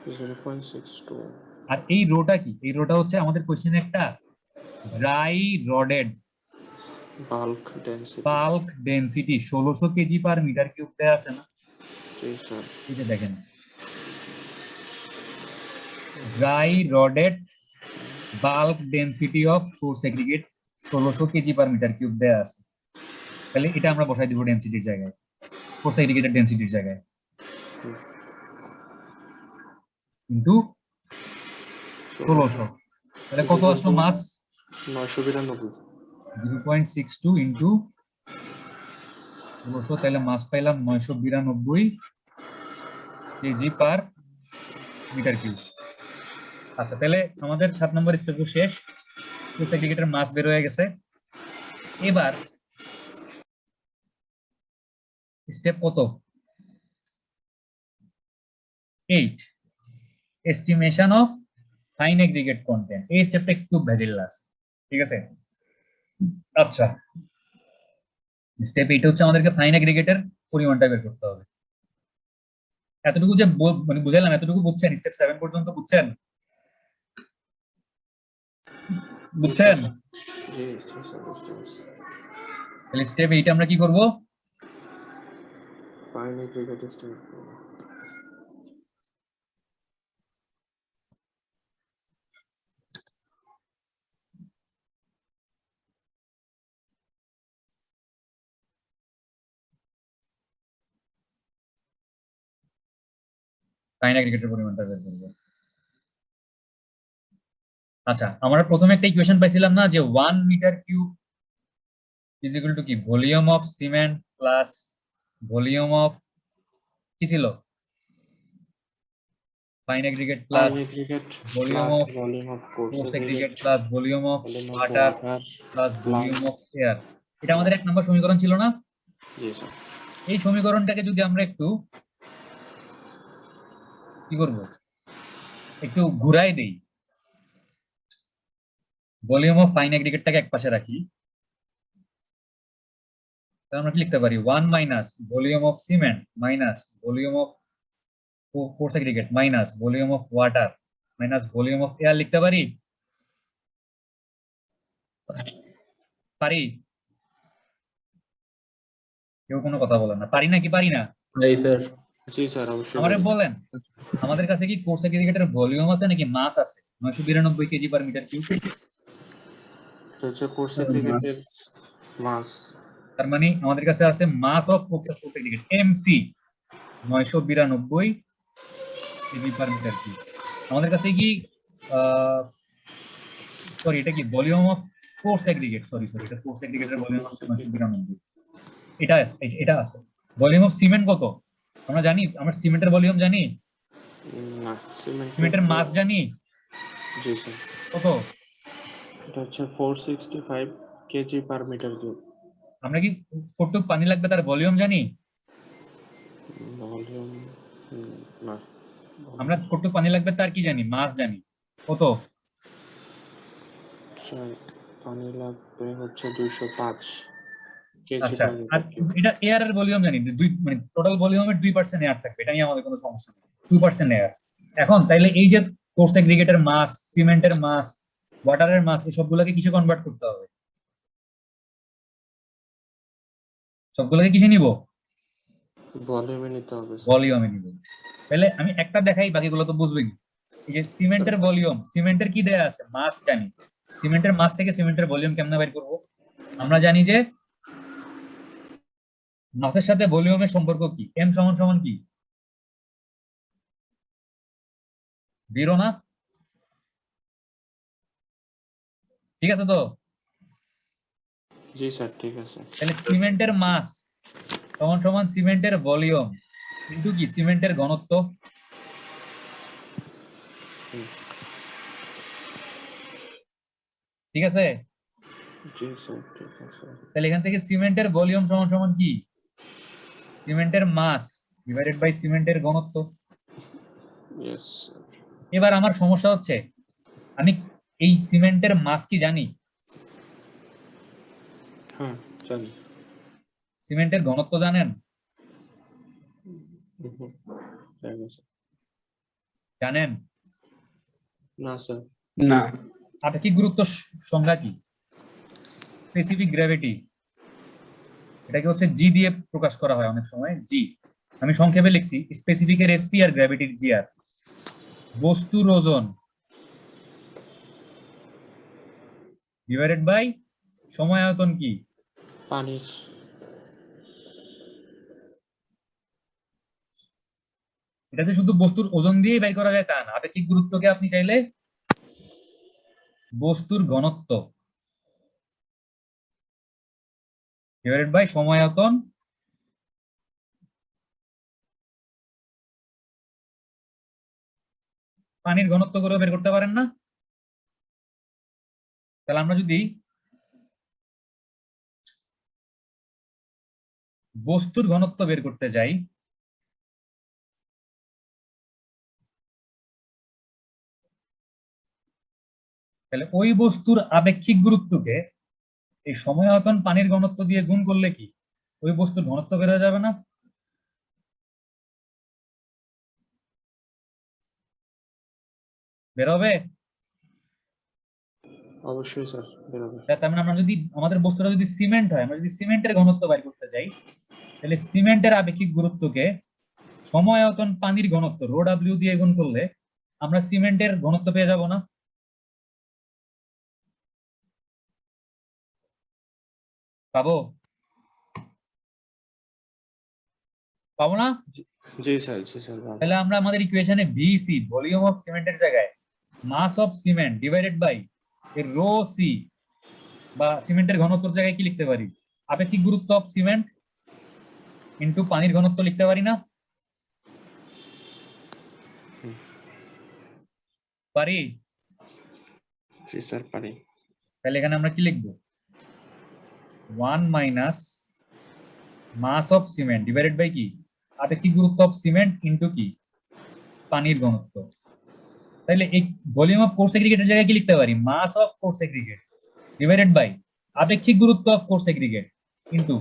0.62। আর এই রোটা কি, এই রোটা হচ্ছে আমাদের কোশ্চেনে একটা dry rodded bulk density density. 1600 kg per metre cube দেয়া আছে না, জি স্যার। এই যে দেখেন dry rodded bulk density of coarse aggregate 1600 kg per metre cube দেয়া আছে। তাহলে এটা আমরা বসাই দিব ডেনসিটির জায়গায়, কোর্স এগ্রিগেটের ডেনসিটির জায়গায়, ইনটু 1600। তাহলে কত আসলো মাস 992। 0.62 ইনটু 1600, তাহলে মাস পাইলাম 992 কেজি পার মিটার কিউব। আচ্ছা তাহলে আমাদের 7 নম্বর স্টেপ শেষ, কোর্স এগ্রিগেটের মাস বের হয়ে গেছে। এবার স্টেপ কত 8, estimation of fine aggregate content. এই স্টেপটা একটু ভেজাল, ঠিক আছে। আচ্ছা স্টেপ 8 হচ্ছে আমাদেরকে ফাইন এগ্রিগেটের পরিমাণটা বের করতে হবে। এতটুকু যে মানে বুঝাইলাম এতটুকু বুঝছেন, স্টেপ 7 পর্যন্ত বুঝছেন, বুঝছেন? জি স্যার বুঝতে পারছি। তাহলে স্টেপ 8 আমরা কি করব, ফাইন এগ্রিগেট এস্টিমেট করব। ফাইন এগ্রিগেটের পরিমাণটা বের করব। আচ্ছা আমরা প্রথমে একটা ইকুয়েশন পাইছিলাম না যে 1 metre cube is equal to কি volume of cement plus volume of কি ছিল fine aggregate plus fine aggregate volume plus of volume of coarse coarse aggregate aggregate plus volume of volume of water water plus volume plus. Of air. এটা আমাদের 1 number সমীকরণ ছিল না? জি sir. এই সমীকরণটাকে যদি আমরা একটু কি করব, একটু ঘুরাই দেই, ভলিউম অফ ফাইন এগ্রিগেটটাকে এক পাশে রাখি, তাহলে আমরা কি লিখতে পারি 1 minus volume of cement minus volume of coarse aggregate minus volume of water minus volume of air লিখতে পারি? পারি? কেউ কোনো কথা বলেন না, পারি নাকি পারি না? জি স্যার। জি স্যার অবশ্যই। আমারে বলেন আমাদের কাছে কি কোর্স এগ্রিগেটের ভলিউম আছে নাকি মাস আছে 992 কেজি পার মিটার কিউব? হচ্ছে কোর্স এগ্রিগেটের মাস তার মানে আমাদের কাছে আছে mass of force aggregate MC 992 kg per metre cube. আমাদের কাছে কি সরি এটা কি volume of force aggregate, sorry এটা ফোর্স এগ্রিগেটের ভলিউম হচ্ছে 992। এটা আছে। ভলিউম অফ সিমেন্ট কত আমরা জানি? আমরা সিমেন্টের ভলিউম জানি, না সিমেন্টের মাস জানি জি স্যার, কত? এটা হচ্ছে 465 কেজি পার মিটার কিউব। আমরা কি কতটুকু পানি লাগবে তার ভলিউম জানি? ভলিউম না, আমরা কতটুকু পানি লাগবে তার কি জানি? মাস জানি কত? স্যার পানি লাগবে হচ্ছে 205 কেজি আচ্ছা, পার আর মিটার কিউব। এটা এয়ার এর ভলিউম জানি যে দুই মানে টোটাল ভলিউমের 2% এয়ার থাকবে, এটা নিয়ে আমাদের কোনো সমস্যা নেই, 2% এয়ার। এখন তাইলে এই যে কোর্স এগ্রিগেটের মাস, সিমেন্টের মাস, ওয়াটারের মাস, এই সবগুলোকে কিসে কনভার্ট করতে হবে? সবগুলোকে কিসে নিব? ভলিউমে নিতে হবে স্যার। ভলিউমে নিব। তাহলে আমি একটা দেখাই, বাকিগুলো তো বুঝবেই। এই যে সিমেন্টের ভলিউম, সিমেন্টের কি দেয়া আছে? মাস জানি। সিমেন্টের মাস থেকে সিমেন্টের ভলিউম কেমনে বের করব? আমরা জানি যে মাসের সাথে ভলিউমের সম্পর্ক কি? এম সমান সমান কি? 0 না? ঠিক আছে তো? জি স্যার ঠিক আছে। তাহলে সিমেন্টের মাস সমান সমান সিমেন্টের ভলিউম ইনটু কি? সিমেন্টের ঘনত্ব। ঠিক আছে? জি স্যার ঠিক আছে। তাহলে এখান থেকে সিমেন্টের ভলিউম সমান সমান কি? সিমেন্টের মাস ডিভাইডেড বাই সিমেন্টের ঘনত্ব। Yes sir. এবার আমার সমস্যা হচ্ছে আমি এই সিমেন্টের মাস কি জানি? হ্যাঁ জানি। সিমেন্টের ঘনত্ব জানেন? জানি স্যার। জানেন? না স্যার। না। আপেক্ষিক গুরুত্ব সংজ্ঞা কি? স্পেসিফিক গ্র্যাভিটি, এটাকে হচ্ছে জি দিয়ে প্রকাশ করা হয় অনেক সময়, জি। আমি সংক্ষেপে লিখছি, স্পেসিফিকের এসপি আর গ্র্যাভিটির জি আর। বস্তুর ওজন ডিভাইডেড বাই সময় আয়তন কি? পানির। এটাতে শুধু বস্তুর ওজন দিয়ে বের করা যায় তা না, আপেক্ষিক গুরুত্বকে আপনি চাইলে বস্তুর ঘনত্ব ডিভাইডেড বাই সময় আয়তন পানির ঘনত্ব করে বের করতে পারেন না? তাহলে আমরা যদি বস্তুর ঘনত্ব বের করতে যাই, তাহলে ওই বস্তুর আপেক্ষিক গুরুত্বকে এই সময় আয়তন পানির ঘনত্ব দিয়ে গুণ করলে কি ওই বস্তুর ঘনত্ব বের হয়ে যাবে না? বের হবে? অবশ্যই স্যার বেরোবে। তার মানে আমরা যদি আমাদের বস্তুটা যদি সিমেন্ট হয়, আমরা যদি সিমেন্টের ঘনত্ব বের করতে যাই, তাহলে সিমেন্টের আপেক্ষিক গুরুত্বকে সময় আয়তন পানির ঘনত্ব রো ডাব্লিউ দিয়ে গুণ করলে আমরা সিমেন্টের ঘনত্ব পেয়ে যাব না? পাবো? পাবো না? জি স্যার জি স্যার। তাহলে আমরা আমাদের ইকুয়েশনে ভিসি ভলিউম অফ সিমেন্টের জায়গায় mass of cement divided by rho C বা সিমেন্টের ঘনত্বের জায়গায় কি লিখতে পারি? আপেক্ষিক গুরুত্ব অফ সিমেন্ট ইনটু পানির ঘনত্ব লিখতে পারি না? পারি? জি স্যার পারি। তাহলে এখানে আমরা কি লিখবো? 1 minus mass of cement divided by কি? আপেক্ষিক গুরুত্ব অফ সিমেন্ট ইনটু কি? পানির ঘনত্ব। তাহলে এই ভলিউম অফ কোর্স এগ্রিগেটের জায়গায় কি লিখতে পারি? Mass of coarse aggregate divided by আপেক্ষিক গুরুত্ব অফ কোর্স এগ্রিগেট ইনটু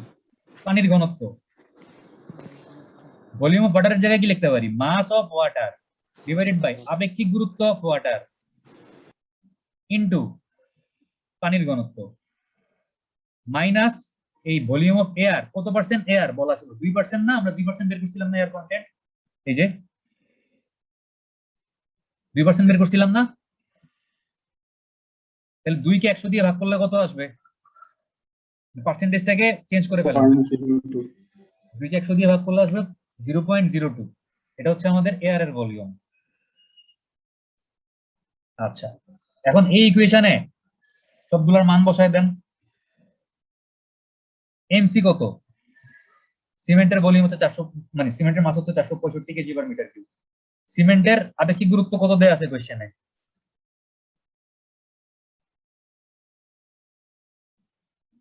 পানির ঘনত্ব। ভলিউম অফ ওয়াটারের জায়গায় কি লিখতে পারি? Mass of water divided by আপেক্ষিক গুরুত্ব অফ ওয়াটার ইনটু পানির ঘনত্ব মাইনাস এই ভলিউম অফ এয়ার, কত পার্সেন্ট এয়ার বলা ছিল? 2% না? আমরা 2% বের করছিলাম না এয়ার কন্টেন্ট? এই যে 2% বের করছিলাম না? তাহলে 2 কে 100 দিয়ে ভাগ করলে কত আসবে? পার্সেন্টেজটাকে চেঞ্জ করে ফেলেন, 0.02 2 কে 100 দিয়ে ভাগ করলে আসবে 0.02। এটা হচ্ছে আমাদের এয়ার এর ভলিউম। আচ্ছা, এখন এই ইকুয়েশনে সবগুলোর মান বসায় দেন। এমসি কত? সিমেন্টের ভলিউম হচ্ছে 400, মানে সিমেন্টের মাস হচ্ছে 465 কেজি পার মিটার কিউব। সিমেন্টের আপেক্ষিক গুরুত্ব কত দেয়া আছে কোশ্চেনে?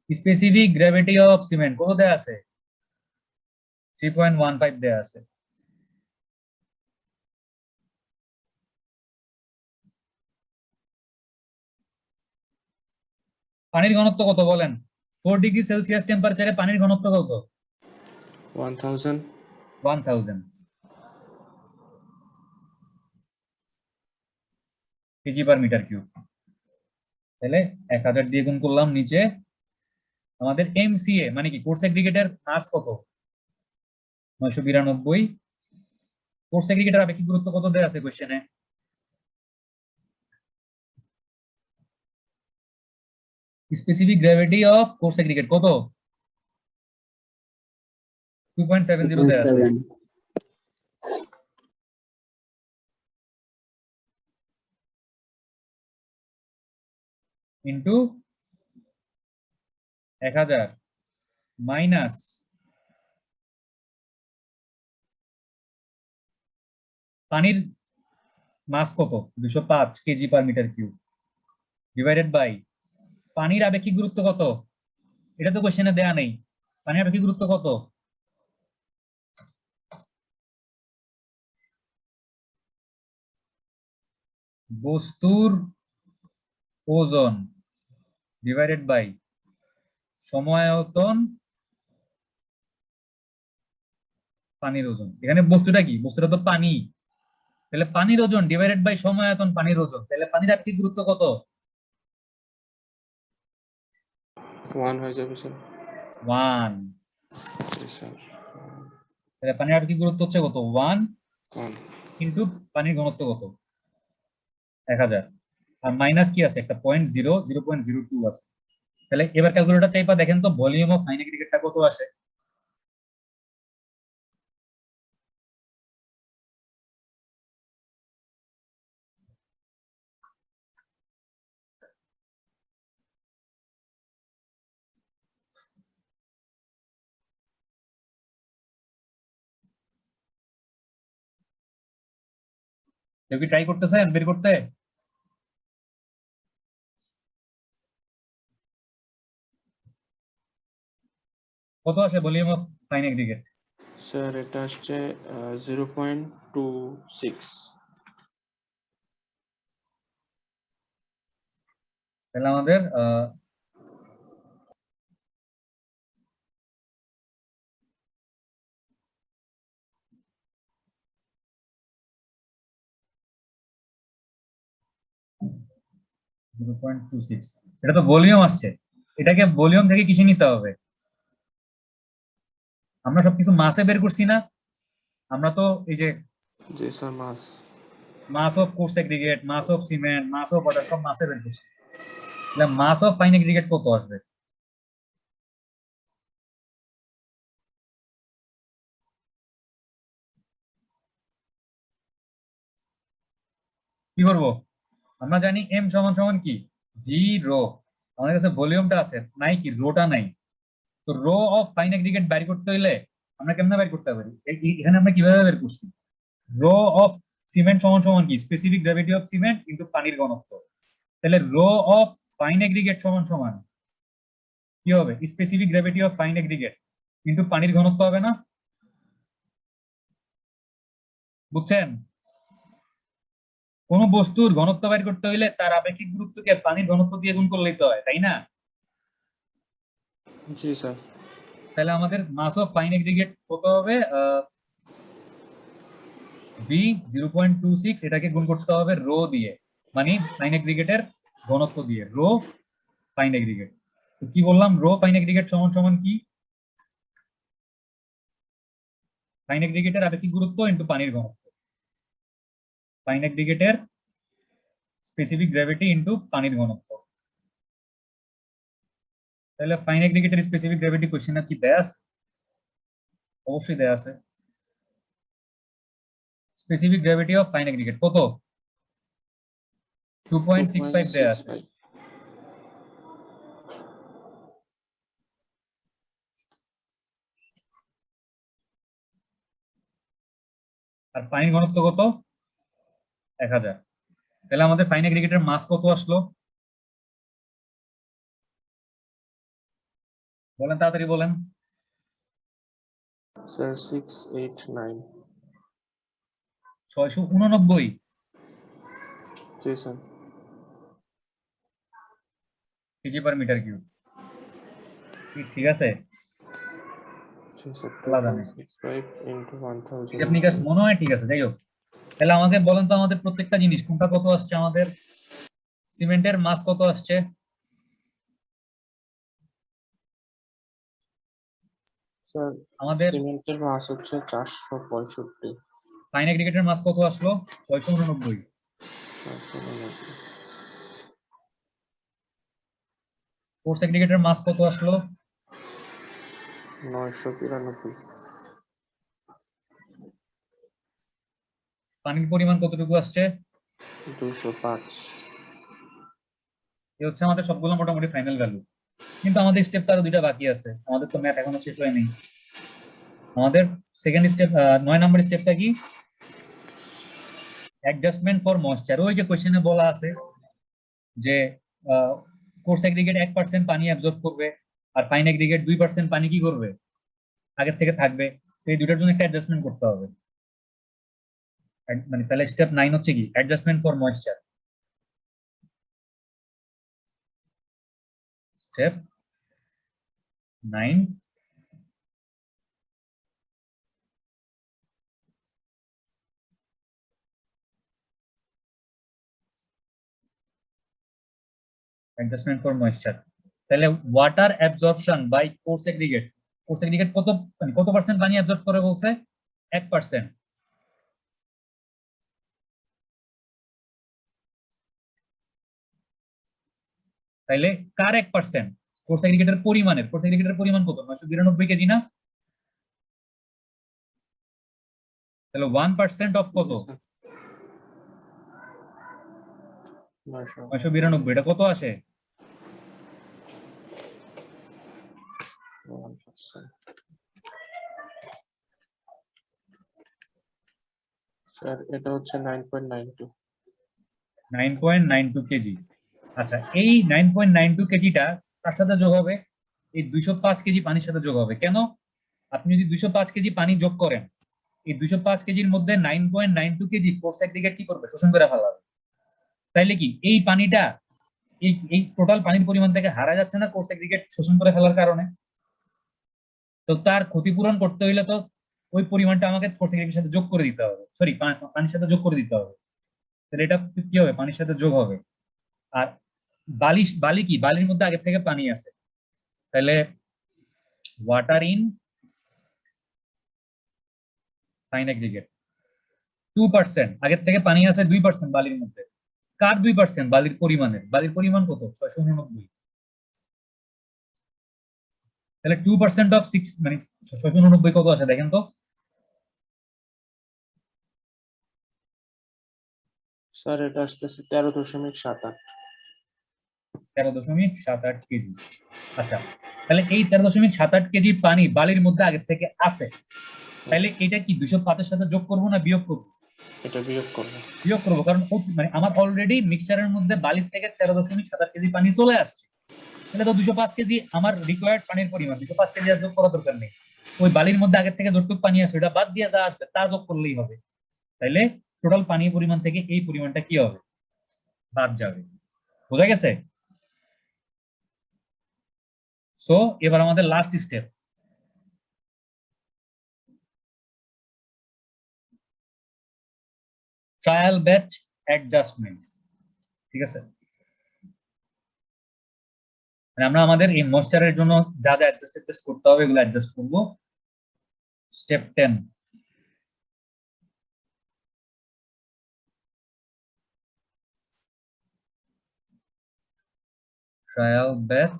স্পেসিফিক গ্র্যাভিটি অফ সিমেন্ট কত দেয়া আছে? 3.15 দেয়া আছে। পানির ঘনত্ব কত বলেন? 4 ডিগ্রি সেলসিয়াস টেম্পারেচারে পানির ঘনত্ব কত? 1000 1000 কেজি পার মিটার কিউব। তাহলে 1000 দিয়ে গুণ করলাম নিচে। আমাদের এমসিএ মানে কি, কোর্স এগ্রিগেটের মাস কত? 992। কোর্স এগ্রিগেটের আপেক্ষিক গুরুত্ব কত দেয়া আছে কোশ্চেনে? Specific gravity of coarse aggregate কত? 2.70 দেয়া আছে। 2.7 ইন্টু 1000 মাইনাস পানির মাস কত? 205 KG per metre cube divided by পানির আপেক্ষিক গুরুত্ব কত? এটা তো কোশ্চেনে দেয়া নেই। পানির আপেক্ষিক গুরুত্ব কত? বস্তুর ওজন ডিভাইডেড বাই সময়ায়তন পানির ওজন। এখানে বস্তুটা কি? বস্তুটা তো পানি। তাহলে পানির ওজন ডিভাইডেড বাই সময়ায়তন পানির ওজন। তাহলে পানির আপেক্ষিক গুরুত্ব কত? 1 হয়ে যাবে স্যার। 1। জি স্যার। তাহলে পানির আপেক্ষিক গুরুত্ব হচ্ছে কত? 1 1 ইন্টু পানির ঘনত্ব কত? 1000। আর মাইনাস কি আছে? একটা 0.02 আছে। তাহলে এবার ক্যালকুলেটর চাইবা দেখেন তো ভলিউম অফ ফাইন এগ্রিগেটটা কত আসে। কেউ কি ট্রাই করতেছেন বের করতে? কত আসে volume of fine aggregate? Sir এটা আসছে 0.26। তাহলে আমাদের 0.26। এটা তো ভলিউম আসছে, এটাকে ভলিউম থেকে কিসে নিতে হবে? আমরা সবকিছু মাসে বের করছি না? আমরা তো এই যে জি sir mass. Mass of coarse aggregate, mass of cement, mass of water সব মাসে বের করছি। তাহলে মাস অফ ফাইন এগ্রিগেট কত আসবে? কি করব? আমরা জানি এম সমান সমান কি, ভি রো। আমাদের কাছে ভলিউমটা আছে, নাই কি রোটা নাই। তো রো অফ ফাইন এগ্রিগেট বের করতে হইলে আমরা কেমনে বের করতে পারি? এখানে আমরা কিভাবে বের করছি? রো অফ সিমেন্ট সমান সমান কি, specific gravity of cement into পানির ঘনত্ব। তাহলে রো অফ ফাইন এগ্রিগেট সমান সমান কি হবে? Specific gravity of fine aggregate into পানির ঘনত্ব হবে না? বুঝছেন? কোন বস্তুর ঘনত্ব বের করতে হইলে তার আপেক্ষিক গুরুত্বকে পানির ঘনত্ব দিয়ে গুণ করলেই তো হয়, তাই না? জি স্যার। তাহলে আমাদের মাস অফ ফাইন এগ্রিগেট কত হবে? ভি 0.26, এটাকে গুণ করতে হবে রো দিয়ে, মানে ফাইন এগ্রিগেটের ঘনত্ব দিয়ে, রো ফাইন এগ্রিগেট। তো কি বললাম? রো ফাইন এগ্রিগেট সমান সমান কি? ফাইন এগ্রিগেটের আপেক্ষিক গুরুত্ব ইনটু পানির ঘনত্ব। ফাইন এগ্রিগেটের স্পেসিফিক গ্র্যাভিটি ইনটু পানির ঘনত্ব। তাহলে ফাইন এগ্রিগেটের স্পেসিফিক গ্র্যাভিটি কোশ্চেন কি দেয়া আছে? অবশ্যই দেয়া আছে। Specific gravity of fine aggregate কত? 2.65 দেয়া আছে। 2.65 আর পানির ঘনত্ব কত? 1000। তাহলে আমাদের ফাইন এগ্রিগেটের মাস কত আসলো? বলেন, তাড়াতাড়ি বলেন। স্যার 689 689 জি sir kg per metre cube. ঠিক আছে, জি স্যার আল্লাহ জানে। 2.65 into 1000 হিসাব নিকাশ মনে হয় ঠিক আছে, যাই হোক। তাহলে আমাকে বলেন তো আমাদের প্রত্যেকটা জিনিস কোনটা কত আসছে? আমাদের সিমেন্টের মাস কত আসছে? স্যার আমাদের সিমেন্টের মাস হচ্ছে 465 ফাইন এগ্রিগেটের মাস কত আসলো? 689। 489 কোর্স এগ্রিগেটের মাস কত আসলো? 993 পানির পরিমাণ কতটুকু আসছে? 205 এই হচ্ছে আমাদের সবগুলো মোটামুটি ফাইনাল ভ্যালু। কিন্তু আমাদের স্টেপ তো আরো দুইটা বাকি আছে, আমাদের তো ম্যাথ এখনো শেষ হয়নি। আমাদের সেকেন্ড স্টেপ 9 নম্বর স্টেপটা কি? Adjustment for moisture. ওই যে কোশ্চেনে বলা আছে যে কোর্স এগ্রিগেট 1% পানি অ্যাবজর্ব করবে আর ফাইন এগ্রিগেট 2% পানি কি করবে? আগের থেকে থাকবে। তো এই দুটোর জন্য একটা অ্যাডজাস্টমেন্ট করতে হবে। মানে তাহলে স্টেপ 9 হচ্ছে কি? Adjustment for moisture. Step 9 adjustment for moisture. তাহলে water absorption by coarse aggregate. Coarse aggregate কত মানে কত পার্সেন্ট পানি অ্যাবজর্ব করে বলছে? 1%। তাইলে কার 1%? কোর্স এগ্রিগেটের পরিমাণের। কোর্স এগ্রিগেটের পরিমাণ কত? 992 কেজি না? তাহলে 1% অফ কত? 992। এটা কত আসে? 1%। স্যার এটা হচ্ছে 9.92 9.92 কেজি। আচ্ছা, এই 9.92 কেজিটা কার সাথে যোগ হবে? এই 205 কেজি পানির সাথে যোগ হবে। কেন? আপনি যদি 205 কেজি পানি যোগ করেন, এই 205 কেজির মধ্যে 9.92 কেজি কোর্স এগ্রিগেট কি করবে? শোষণ করে ফেলাবে। তাইলে কি এই পানিটা এই টোটাল পানির পরিমাণ থেকে হারা যাচ্ছে না কোর্স এগ্রিগেট শোষণ করে ফেলার কারণে? তো তার ক্ষতিপূরণ করতে হইলে তো ওই পরিমাণটা আমাকে কোর্স এগ্রিগেটের সাথে যোগ করে দিতে হবে, সরি পানির সাথে যোগ করে দিতে হবে। তাহলে এটা কি হবে? পানির সাথে যোগ হবে। আর বালি কি? বালির মধ্যে আগে থেকে পানি আছে। তাহলে ওয়াটার ইন ফাইন এগ্রিগেট 2%, আগের থেকে পানি আছে 2% বালির মধ্যে। কার 2%? বালির পরিমাণের। বালির পরিমাণ কত? 689। তাহলে 2% অফ 6 মানে 689 কত আসে দেখেন তো? স্যার এটা আসতেছে 13.78 13.78 কেজি। আচ্ছা, তাহলে এই 13.78 কেজি পানি বালির মধ্যে আগের থেকে আছে। তাহলে এটা কি 205 এর সাথে যোগ করবো না বিয়োগ করবো? এটা বিয়োগ করবো। বিয়োগ করবো, কারণ মানে আমার অলরেডি মিক্সচারের মধ্যে বালির থেকে 13.78 কেজি পানি চলে আসছে। তাহলে তো 205 কেজি আমার রিকোয়ার্ড পানির পরিমাণ। 205 কেজি আর যোগ করার দরকার নেই। ওই বালির মধ্যে আগের থেকে যতটুকু পানি আছে ওটা বাদ দিয়ে যা আসবে তা যোগ করলেই হবে। তাইলে টোটাল পানির পরিমাণ থেকে এই পরিমাণটা কি হবে? বাদ যাবে। বোঝা গেছে? সো এবার আমাদের last step, trial batch adjustment. ঠিক আছে, মানে আমরা আমাদের এই ময়েশ্চারের জন্য যা যা অ্যাডজাস্ট করতে হবে এগুলো অ্যাডজাস্ট করব। Step 10, trial batch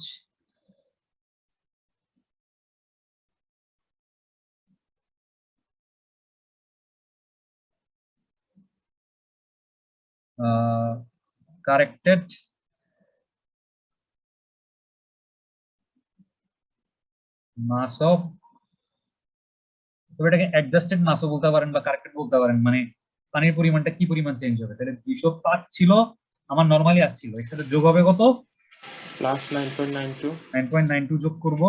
corrected mass of, তবে এটাকে অ্যাডজাস্টেড মাসও বলতে পারেন বা কারেক্টেড বলতে পারেন, মানে পানির পরিমাণটা কি পরিমাণ চেঞ্জ হবে। তাহলে 205 ছিল আমার নরমালি আসছিল, এর সাথে যোগ হবে কত? প্লাস 9.92 9.92 যোগ করব,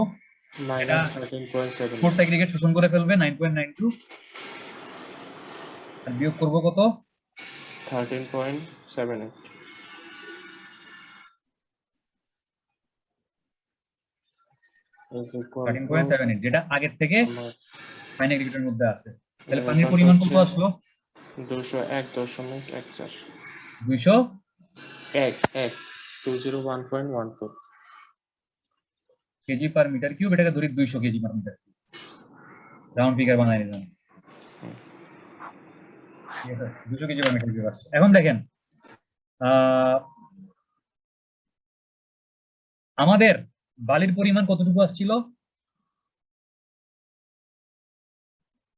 মাইনাস 13.7 ফোর্স এগ্রিগেট শোষণ করে ফেলবে 9.92, আর বিয়োগ করব কত? 13.78 is equal to 13.78, যেটা আগের থেকে আমার ফাইন এগ্রিগেটের মধ্যে আছে। তাহলে এর পানির result পরিমাণ কত হচ্ছে আসলো? 201.14 200 201.14 কেজি পার মিটার কিউব, এটাকে ধরি 200 KG per metre cube, round figure বানাই নিলাম। ঠিক আছে, 200 কেজি পার মিটার কিউব আসছে। এখন দেখেন আমাদের বালির পরিমাণ কতটুকু আসছিল?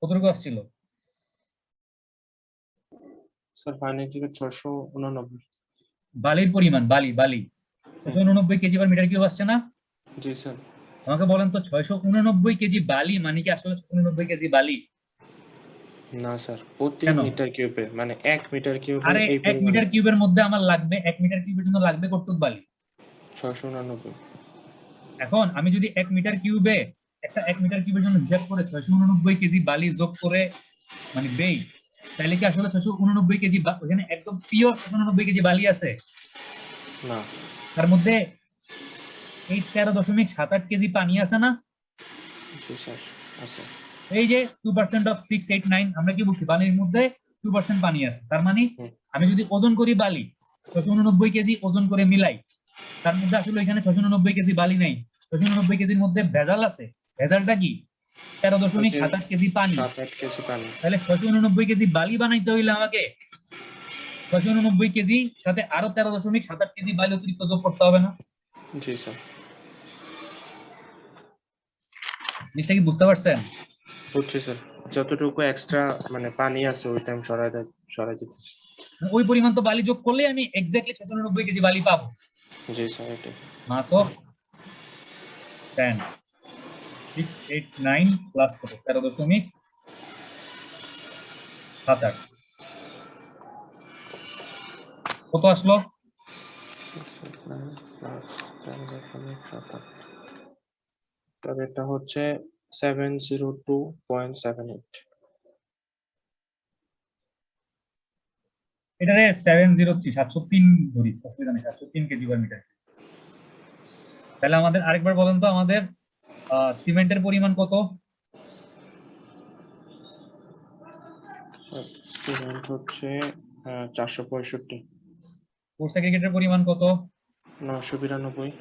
কতটুকু আসছিল? স্যার পানি থেকে 689 বালির পরিমাণ, বালি 689 কেজি পার মিটার কিউব আসছে না? জি স্যার আমাকে বলেন তো 689 কেজি বালি মানে কি আসলে 689 কেজি বালি? না স্যার প্রতি কেন? মিটার কিউবে মানে 1 মিটার কিউবে আরে এই 1 পরিমাণ মিটার কিউবের মধ্যে আমার লাগবে, 1 মিটার কিউবের জন্য লাগবে কতটুকু বালি? 689 এখন আমি যদি 1 মিটার কিউবে একটা 1 মিটার কিউবের জন্য হিসাব করে 689 কেজি বালি যোগ করে মানে দেই, তাহলে কি আসলে 689 কেজি ওখানে একদম পিওর 689 কেজি বালি আছে? না তার মধ্যে এই 13.78 কেজি পানি আছে না? জি স্যার আছে এই যে 2% অফ 689, আমরা কি বলছি বালির মধ্যে 2% পানি আছে, তার মানে হুম। আমি যদি ওজন করি বালি 689 কেজি ওজন করে মিলাই, তার মধ্যে আসলে এখানে 689 কেজি বালি নাই, 689 কেজির মধ্যে ভেজাল আছে। ভেজালটা কি? 13.78 কেজি পানি। 7-8 কেজি পানি তাহলে 689 কেজি বালি বানাইতে হইলে আমাকে 689 কেজি সাথে আরো 13.78 কেজি বালি অতিরিক্ত যোগ করতে হবে না? জি স্যার জিনিসটা কি বুঝতে পারছেন? বুঝছি স্যার যতটুকু এক্সট্রা মানে পানি আছে ওই টাইম সরাই দিতেছি ওই পরিমাণ তো বালি যোগ করলে আমি এক্স্যাক্টলি 689 কেজি বালি পাবো। জি স্যার এটাই মাস অফ 10 689 প্লাস কত 13.78 কত আসলো? তবে এটা হচ্ছে 702.78 এটারে 703 703 ধরি, অসুবিধা নেই, 703 কেজি পার মিটার। তাহলে আমাদের আরেকবার বলেন তো আমাদের সিমেন্টের পরিমাণ কত? সিমেন্ট হচ্ছে 465 কোর্স এগ্রিগেটের পরিমাণ কত? 992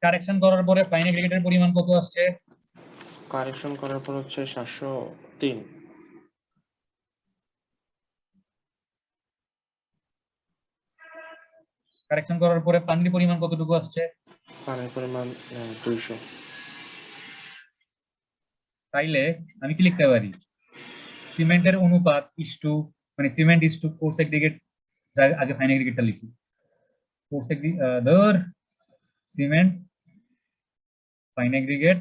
কারেকশন করার পরে ফাইন এগ্রিগেটের পরিমাণ কত আসছে? কারেকশন করার পর হচ্ছে 703 কারেকশন করার পরে পানির পরিমাণ কতটুকু আসছে? পানির পরিমাণ 200 তাইলে আমি কি লিখতে পারি? সিমেন্টের অনুপাত ইস্টু মানে সিমেন্ট ইস্টু কোর্স এগ্রিগেট, আগে ফাইন এগ্রিগেটটা লিখি। কোর্স ধর cement fine aggregate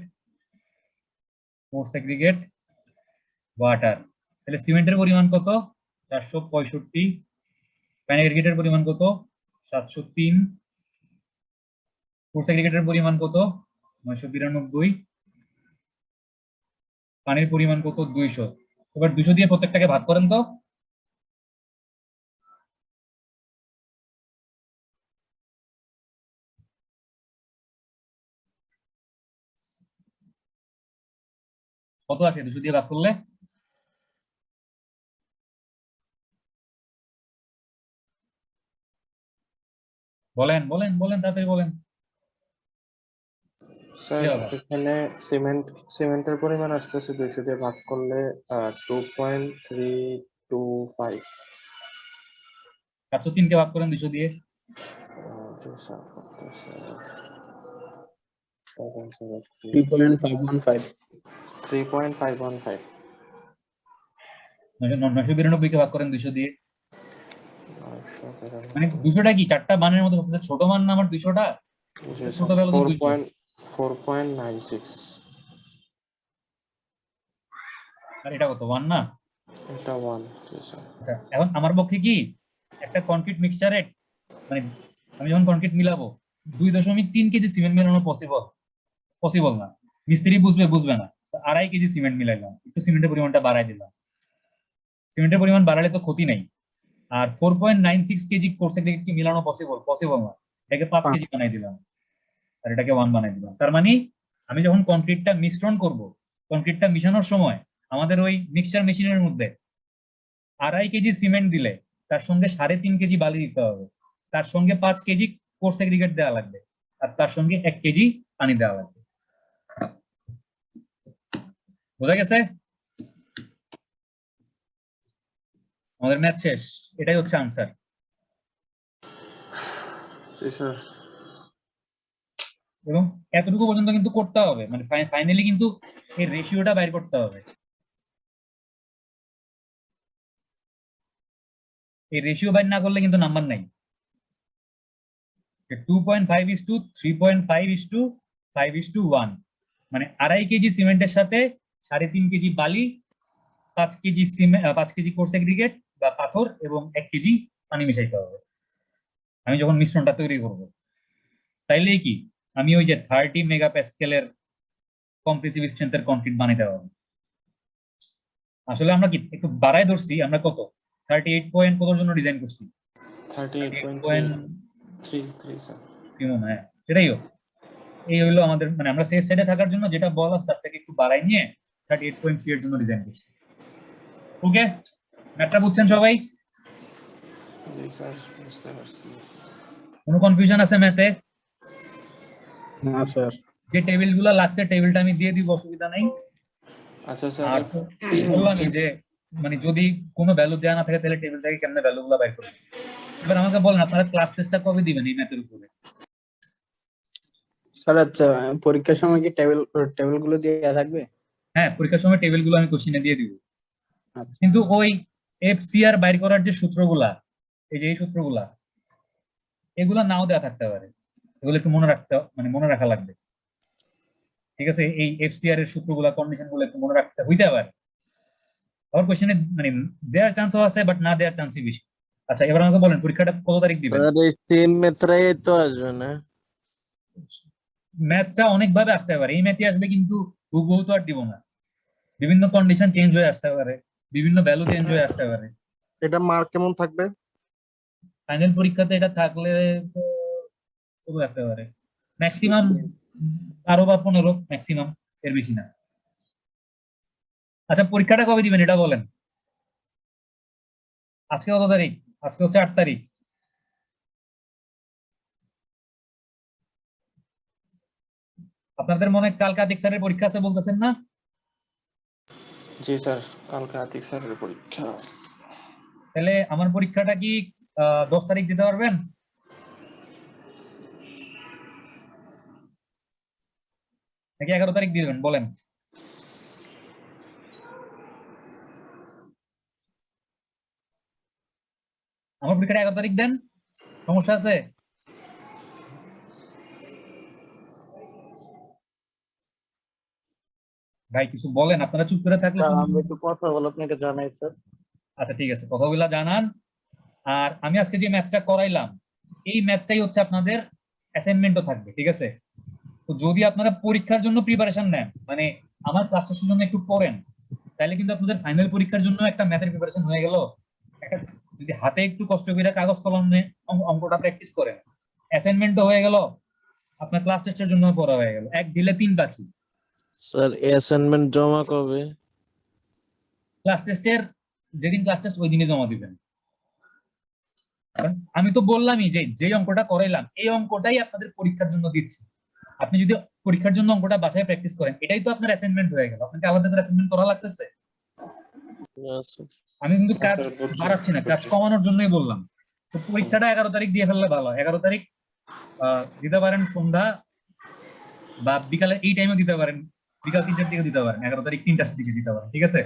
coarse aggregate water. তাহলে সিমেন্টের পরিমাণ কত? 465, ফাইন এগ্রিগেটের পরিমাণ কত? 703, কোর্স এগ্রিগেটের পরিমাণ কত? 992, পানির পরিমাণ কত? 200। এবার 200 দিয়ে প্রত্যেকটাকে ভাগ করেন তো। কত আসে 200 দিয়ে ভাগ করলে? বলেন বলেন বলেন, তাড়াতাড়ি বলেন। স্যার কি হবে? এখানে সিমেন্টের পরিমাণ আসতেছে 200 দিয়ে ভাগ করলে 2.325 703 কে ভাগ করেন 200 দিয়ে। স্যার 3.515 3.515 992 কে ভাগ করেন 200 দিয়ে, 993 মানে 200টা কি 4টা মানের মধ্যে সবচেয়ে ছোট মান না আমার 200টা? জি ছোট স্যার, ভ্যালু তো 200। 4.96 আর এটা কত 1 না? এটা 1। জি স্যার। আচ্ছা এখন আমার পক্ষে কি একটা কনক্রিট মিক্সচারে মানে আমি যখন কনক্রিট মিলাবো 2.3 কেজি সিমেন্ট মিলানো পসিবল না। মিস্ত্রি বুঝবে না। তো 2.5 কেজি সিমেন্ট মিলাইলাম, একটু সিমেন্টের পরিমাণটা বাড়াই দিলাম। সিমেন্টের পরিমাণ বাড়ালে তো ক্ষতি নাই। আর 4.96 কেজি কোর্সে কি মিলানো পসিবল না। এটাকে 5 কেজি বানাই দিলাম আর এটাকে 1 বানাই দিলাম। তার মানে আমি যখন কনক্রিটটা মিশ্রণ করব, কনক্রিটটা মিশানোর সময় আমাদের ওই মিক্সচার মেশিনের মধ্যে 2.5 কেজি সিমেন্ট দিলে তার সঙ্গে 3.5 কেজি বালি দিতে হবে, তার সঙ্গে 5 কেজি কোর্স এগ্রিগেট দেওয়া লাগবে, আর তার সঙ্গে 1 কেজি পানি দেওয়া লাগবে। বোঝা গেছে? আমাদের ম্যাথ শেষ, এটাই হচ্ছে আনসার। জি স্যার। এবং এতটুকু পর্যন্ত কিন্তু করতে হবে, মানে ফাইনালি কিন্তু এই রেশিওটা বাইর করতে হবে। এই রেশিও বাইর না করলে কিন্তু নাম্বার নাই। 2.5:3.5:1, মানে 2.5 কেজি সিমেন্টের সাথে 3.5 কেজি বালি, 5 KG cement, 5 KG course aggregate বা পাথর এবং 1 কেজি পানি মিশাইতে হবে আমি যখন মিশ্রণটা তৈরি করব। তাইলে কি আমি ওই যে 30 মেগাপ্যাসকেলের কম্প্রেসিভ স্ট্রেংথের কনক্রিট বানাইতে পারবো। আসলে আমরা কি একটু বাড়াই ধরছি, আমরা কত 38 পয়েন্ট কতর জন্য ডিজাইন করছি? 38.33 স্যার। হ্যাঁ সেটাই হোক, এই হলো আমাদের, মানে আমরা সেফ সাইডে থাকার জন্য যেটা বল আছে তার থেকে একটু বাড়াই নিয়ে 38.3 এর জন্য ডিজাইন করছি। ওকে, ম্যাথটা বুঝছেন সবাই? জি স্যার, বুঝতে পারছি। কোনো কনফিউশন আছে ম্যাথে? না স্যার। যে টেবিলগুলো লাগছে টেবিলটা আমি দিয়ে দিব, অসুবিধা নাই। আচ্ছা স্যার, আর তো বললামই যে মানে যদি কোনো ভ্যালু দেওয়া না থাকে তাহলে টেবিল থেকে কেমনে ভ্যালুগুলো বাইর করবে। এবার আমাকে বলেন আপনারা ক্লাস টেস্টটা কবে দিবেন এই ম্যাথের উপরে? স্যার আচ্ছা, পরীক্ষার সময় কি টেবিল গুলো দেওয়া থাকবে? হ্যাঁ, পরীক্ষার সময় টেবিলগুলো আমি কোশ্চেনে দিয়ে দিব, আচ্ছা। কিন্তু ওই এফসিআর বাইর করার যে সূত্রগুলা, এই যে এই সূত্রগুলা, এগুলা নাও দেওয়া থাকতে পারে। এগুলো একটু মনে রাখা লাগবে। ঠিক আছে, এই এফসিআর এর সূত্রগুলা, কন্ডিশন গুলো একটু মনে রাখতে হইতে পারে। আবার কোশ্চেনে মানে দেওয়ার চান্সও আছে, বাট না দেওয়ার চান্সই বেশি। আচ্ছা এবার আমাকে বলেন পরীক্ষাটা কত তারিখ দিবেন? স্যার এই সেম মেথরাই তো আসবে না? ম্যাথটা অনেক ভাবে আসতে পারে, এই ম্যাথই আসবে, কিন্তু হুবহু তো আর দিব না। বিভিন্ন কন্ডিশন চেঞ্জ হয়ে আসতে পারে, বিভিন্ন ভ্যালু চেঞ্জ হয়ে আসতে পারে। এটা মার্ক কেমন থাকবে? ফাইনাল পরীক্ষাতে এটা থাকলে তো কত আসতে পারে, ম্যাক্সিমাম 12 বা 15 ম্যাক্সিমাম, এর বেশি না। আচ্ছা পরীক্ষাটা কবে দিবেন এটা বলেন? আজকে কত তারিখ? আজকে হচ্ছে 8 তারিখ। আপনাদের মনে হয় কালকে আতিক স্যারের পরীক্ষা আছে বলতেছেন না? জি স্যার, কালকে আতিক স্যারের পরীক্ষা। তাহলে আমার পরীক্ষাটা কি 10 তারিখ দিতে পারবেন? নাকি 11 তারিখ দিবেন বলেন? আমার পরীক্ষাটা 11 তারিখ দেন, সমস্যা আছে? ভাই কিছু বলেন, আপনারা চুপ করে থাকলে স্যার শুনবো। আমরা একটু কথা বলে আপনাকে জানাই স্যার। আচ্ছা ঠিক আছে, কথাগুলো জানান। আর আমি আজকে যে ম্যাথটা করাইলাম, এই ম্যাথটাই হচ্ছে আপনাদের অ্যাসাইনমেন্টও থাকবে, ঠিক আছে? তো যদি আপনারা পরীক্ষার জন্য প্রিপারেশন নেন, মানে আমার ক্লাস টেস্টের জন্য একটু পড়েন, তাহলে কিন্তু আপনাদের ফাইনাল পরীক্ষার জন্য একটা ম্যাথের প্রিপারেশন হয়ে গেল। একটা যদি হাতে একটু কষ্ট করে কাগজ কলম নিয়ে অঙ্কটা প্র্যাকটিস করেন, অ্যাসাইনমেন্টও হয়ে গেল, আপনার ক্লাস টেস্টের জন্য পড়া হয়ে গেল, এক ঢিলে 3 পাখি। স্যার অ্যাসাইনমেন্ট জমা কবে? ক্লাস টেস্টের যেদিন ক্লাস টেস্ট ওই দিনই জমা দিবেন। কারণ আমি তো বললামই যে যে অঙ্কটা করাইলাম এই অঙ্কটাই আপনাদের পরীক্ষার জন্য দিচ্ছি। আপনি যদি পরীক্ষার জন্য অঙ্কটা বাসায় প্র্যাকটিস করেন, এটাই তো আপনার অ্যাসাইনমেন্ট হয়ে গেল। আপনাকে আলাদা করে অ্যাসাইনমেন্ট করা লাগতেছে? আমি কিন্তু কাজ বাড়াচ্ছি না, কাজ কমানোর জন্যই বললাম। তো পরীক্ষাটা 11 তারিখ দিয়ে ফেললে ভালো হয়। 11 তারিখ দিতে পারেন সন্ধ্যা বা বিকালে, এই টাইমে দিতে পারেন, বিকাল 3টার দিকে দিতে পারেন, 11 তারিখ 3টার দিকে দিতে পারেন, ঠিক আছে?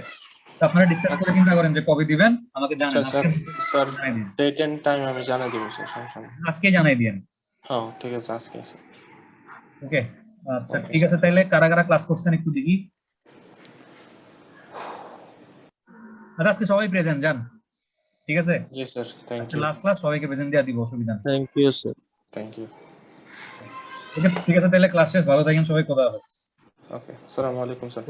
তো আপনারা ডিসকাস করে চিন্তা করেন যে কবে দিবেন, আমাকে জানান। স্যার স্যার জানাই দিন, ডেট এন্ড টাইম আমি জানাই দিব স্যার, সমস্যা নেই। আজকে জানাই দিন। হ্যাঁ ঠিক আছে, আজকে স্যার। ওকে, আচ্ছা ঠিক আছে, তাইলে কারা কারা ক্লাস করছেন একটু দেখি। আচ্ছা, আজকে সবাই প্রেজেন্ট যান, ঠিক আছে? জি স্যার, থ্যাংক আজকে ইউ, লাস্ট ক্লাস, সবাইকে প্রেজেন্ট দেওয়া দিব, অসুবিধা নেই। Thank you sir. Thank you. Okay ঠিক আছে, তাহলে ক্লাস শেষ, ভালো থাকেন সবাই, কথা হবে। ওকে, আসসালামু আলাইকুম স্যার।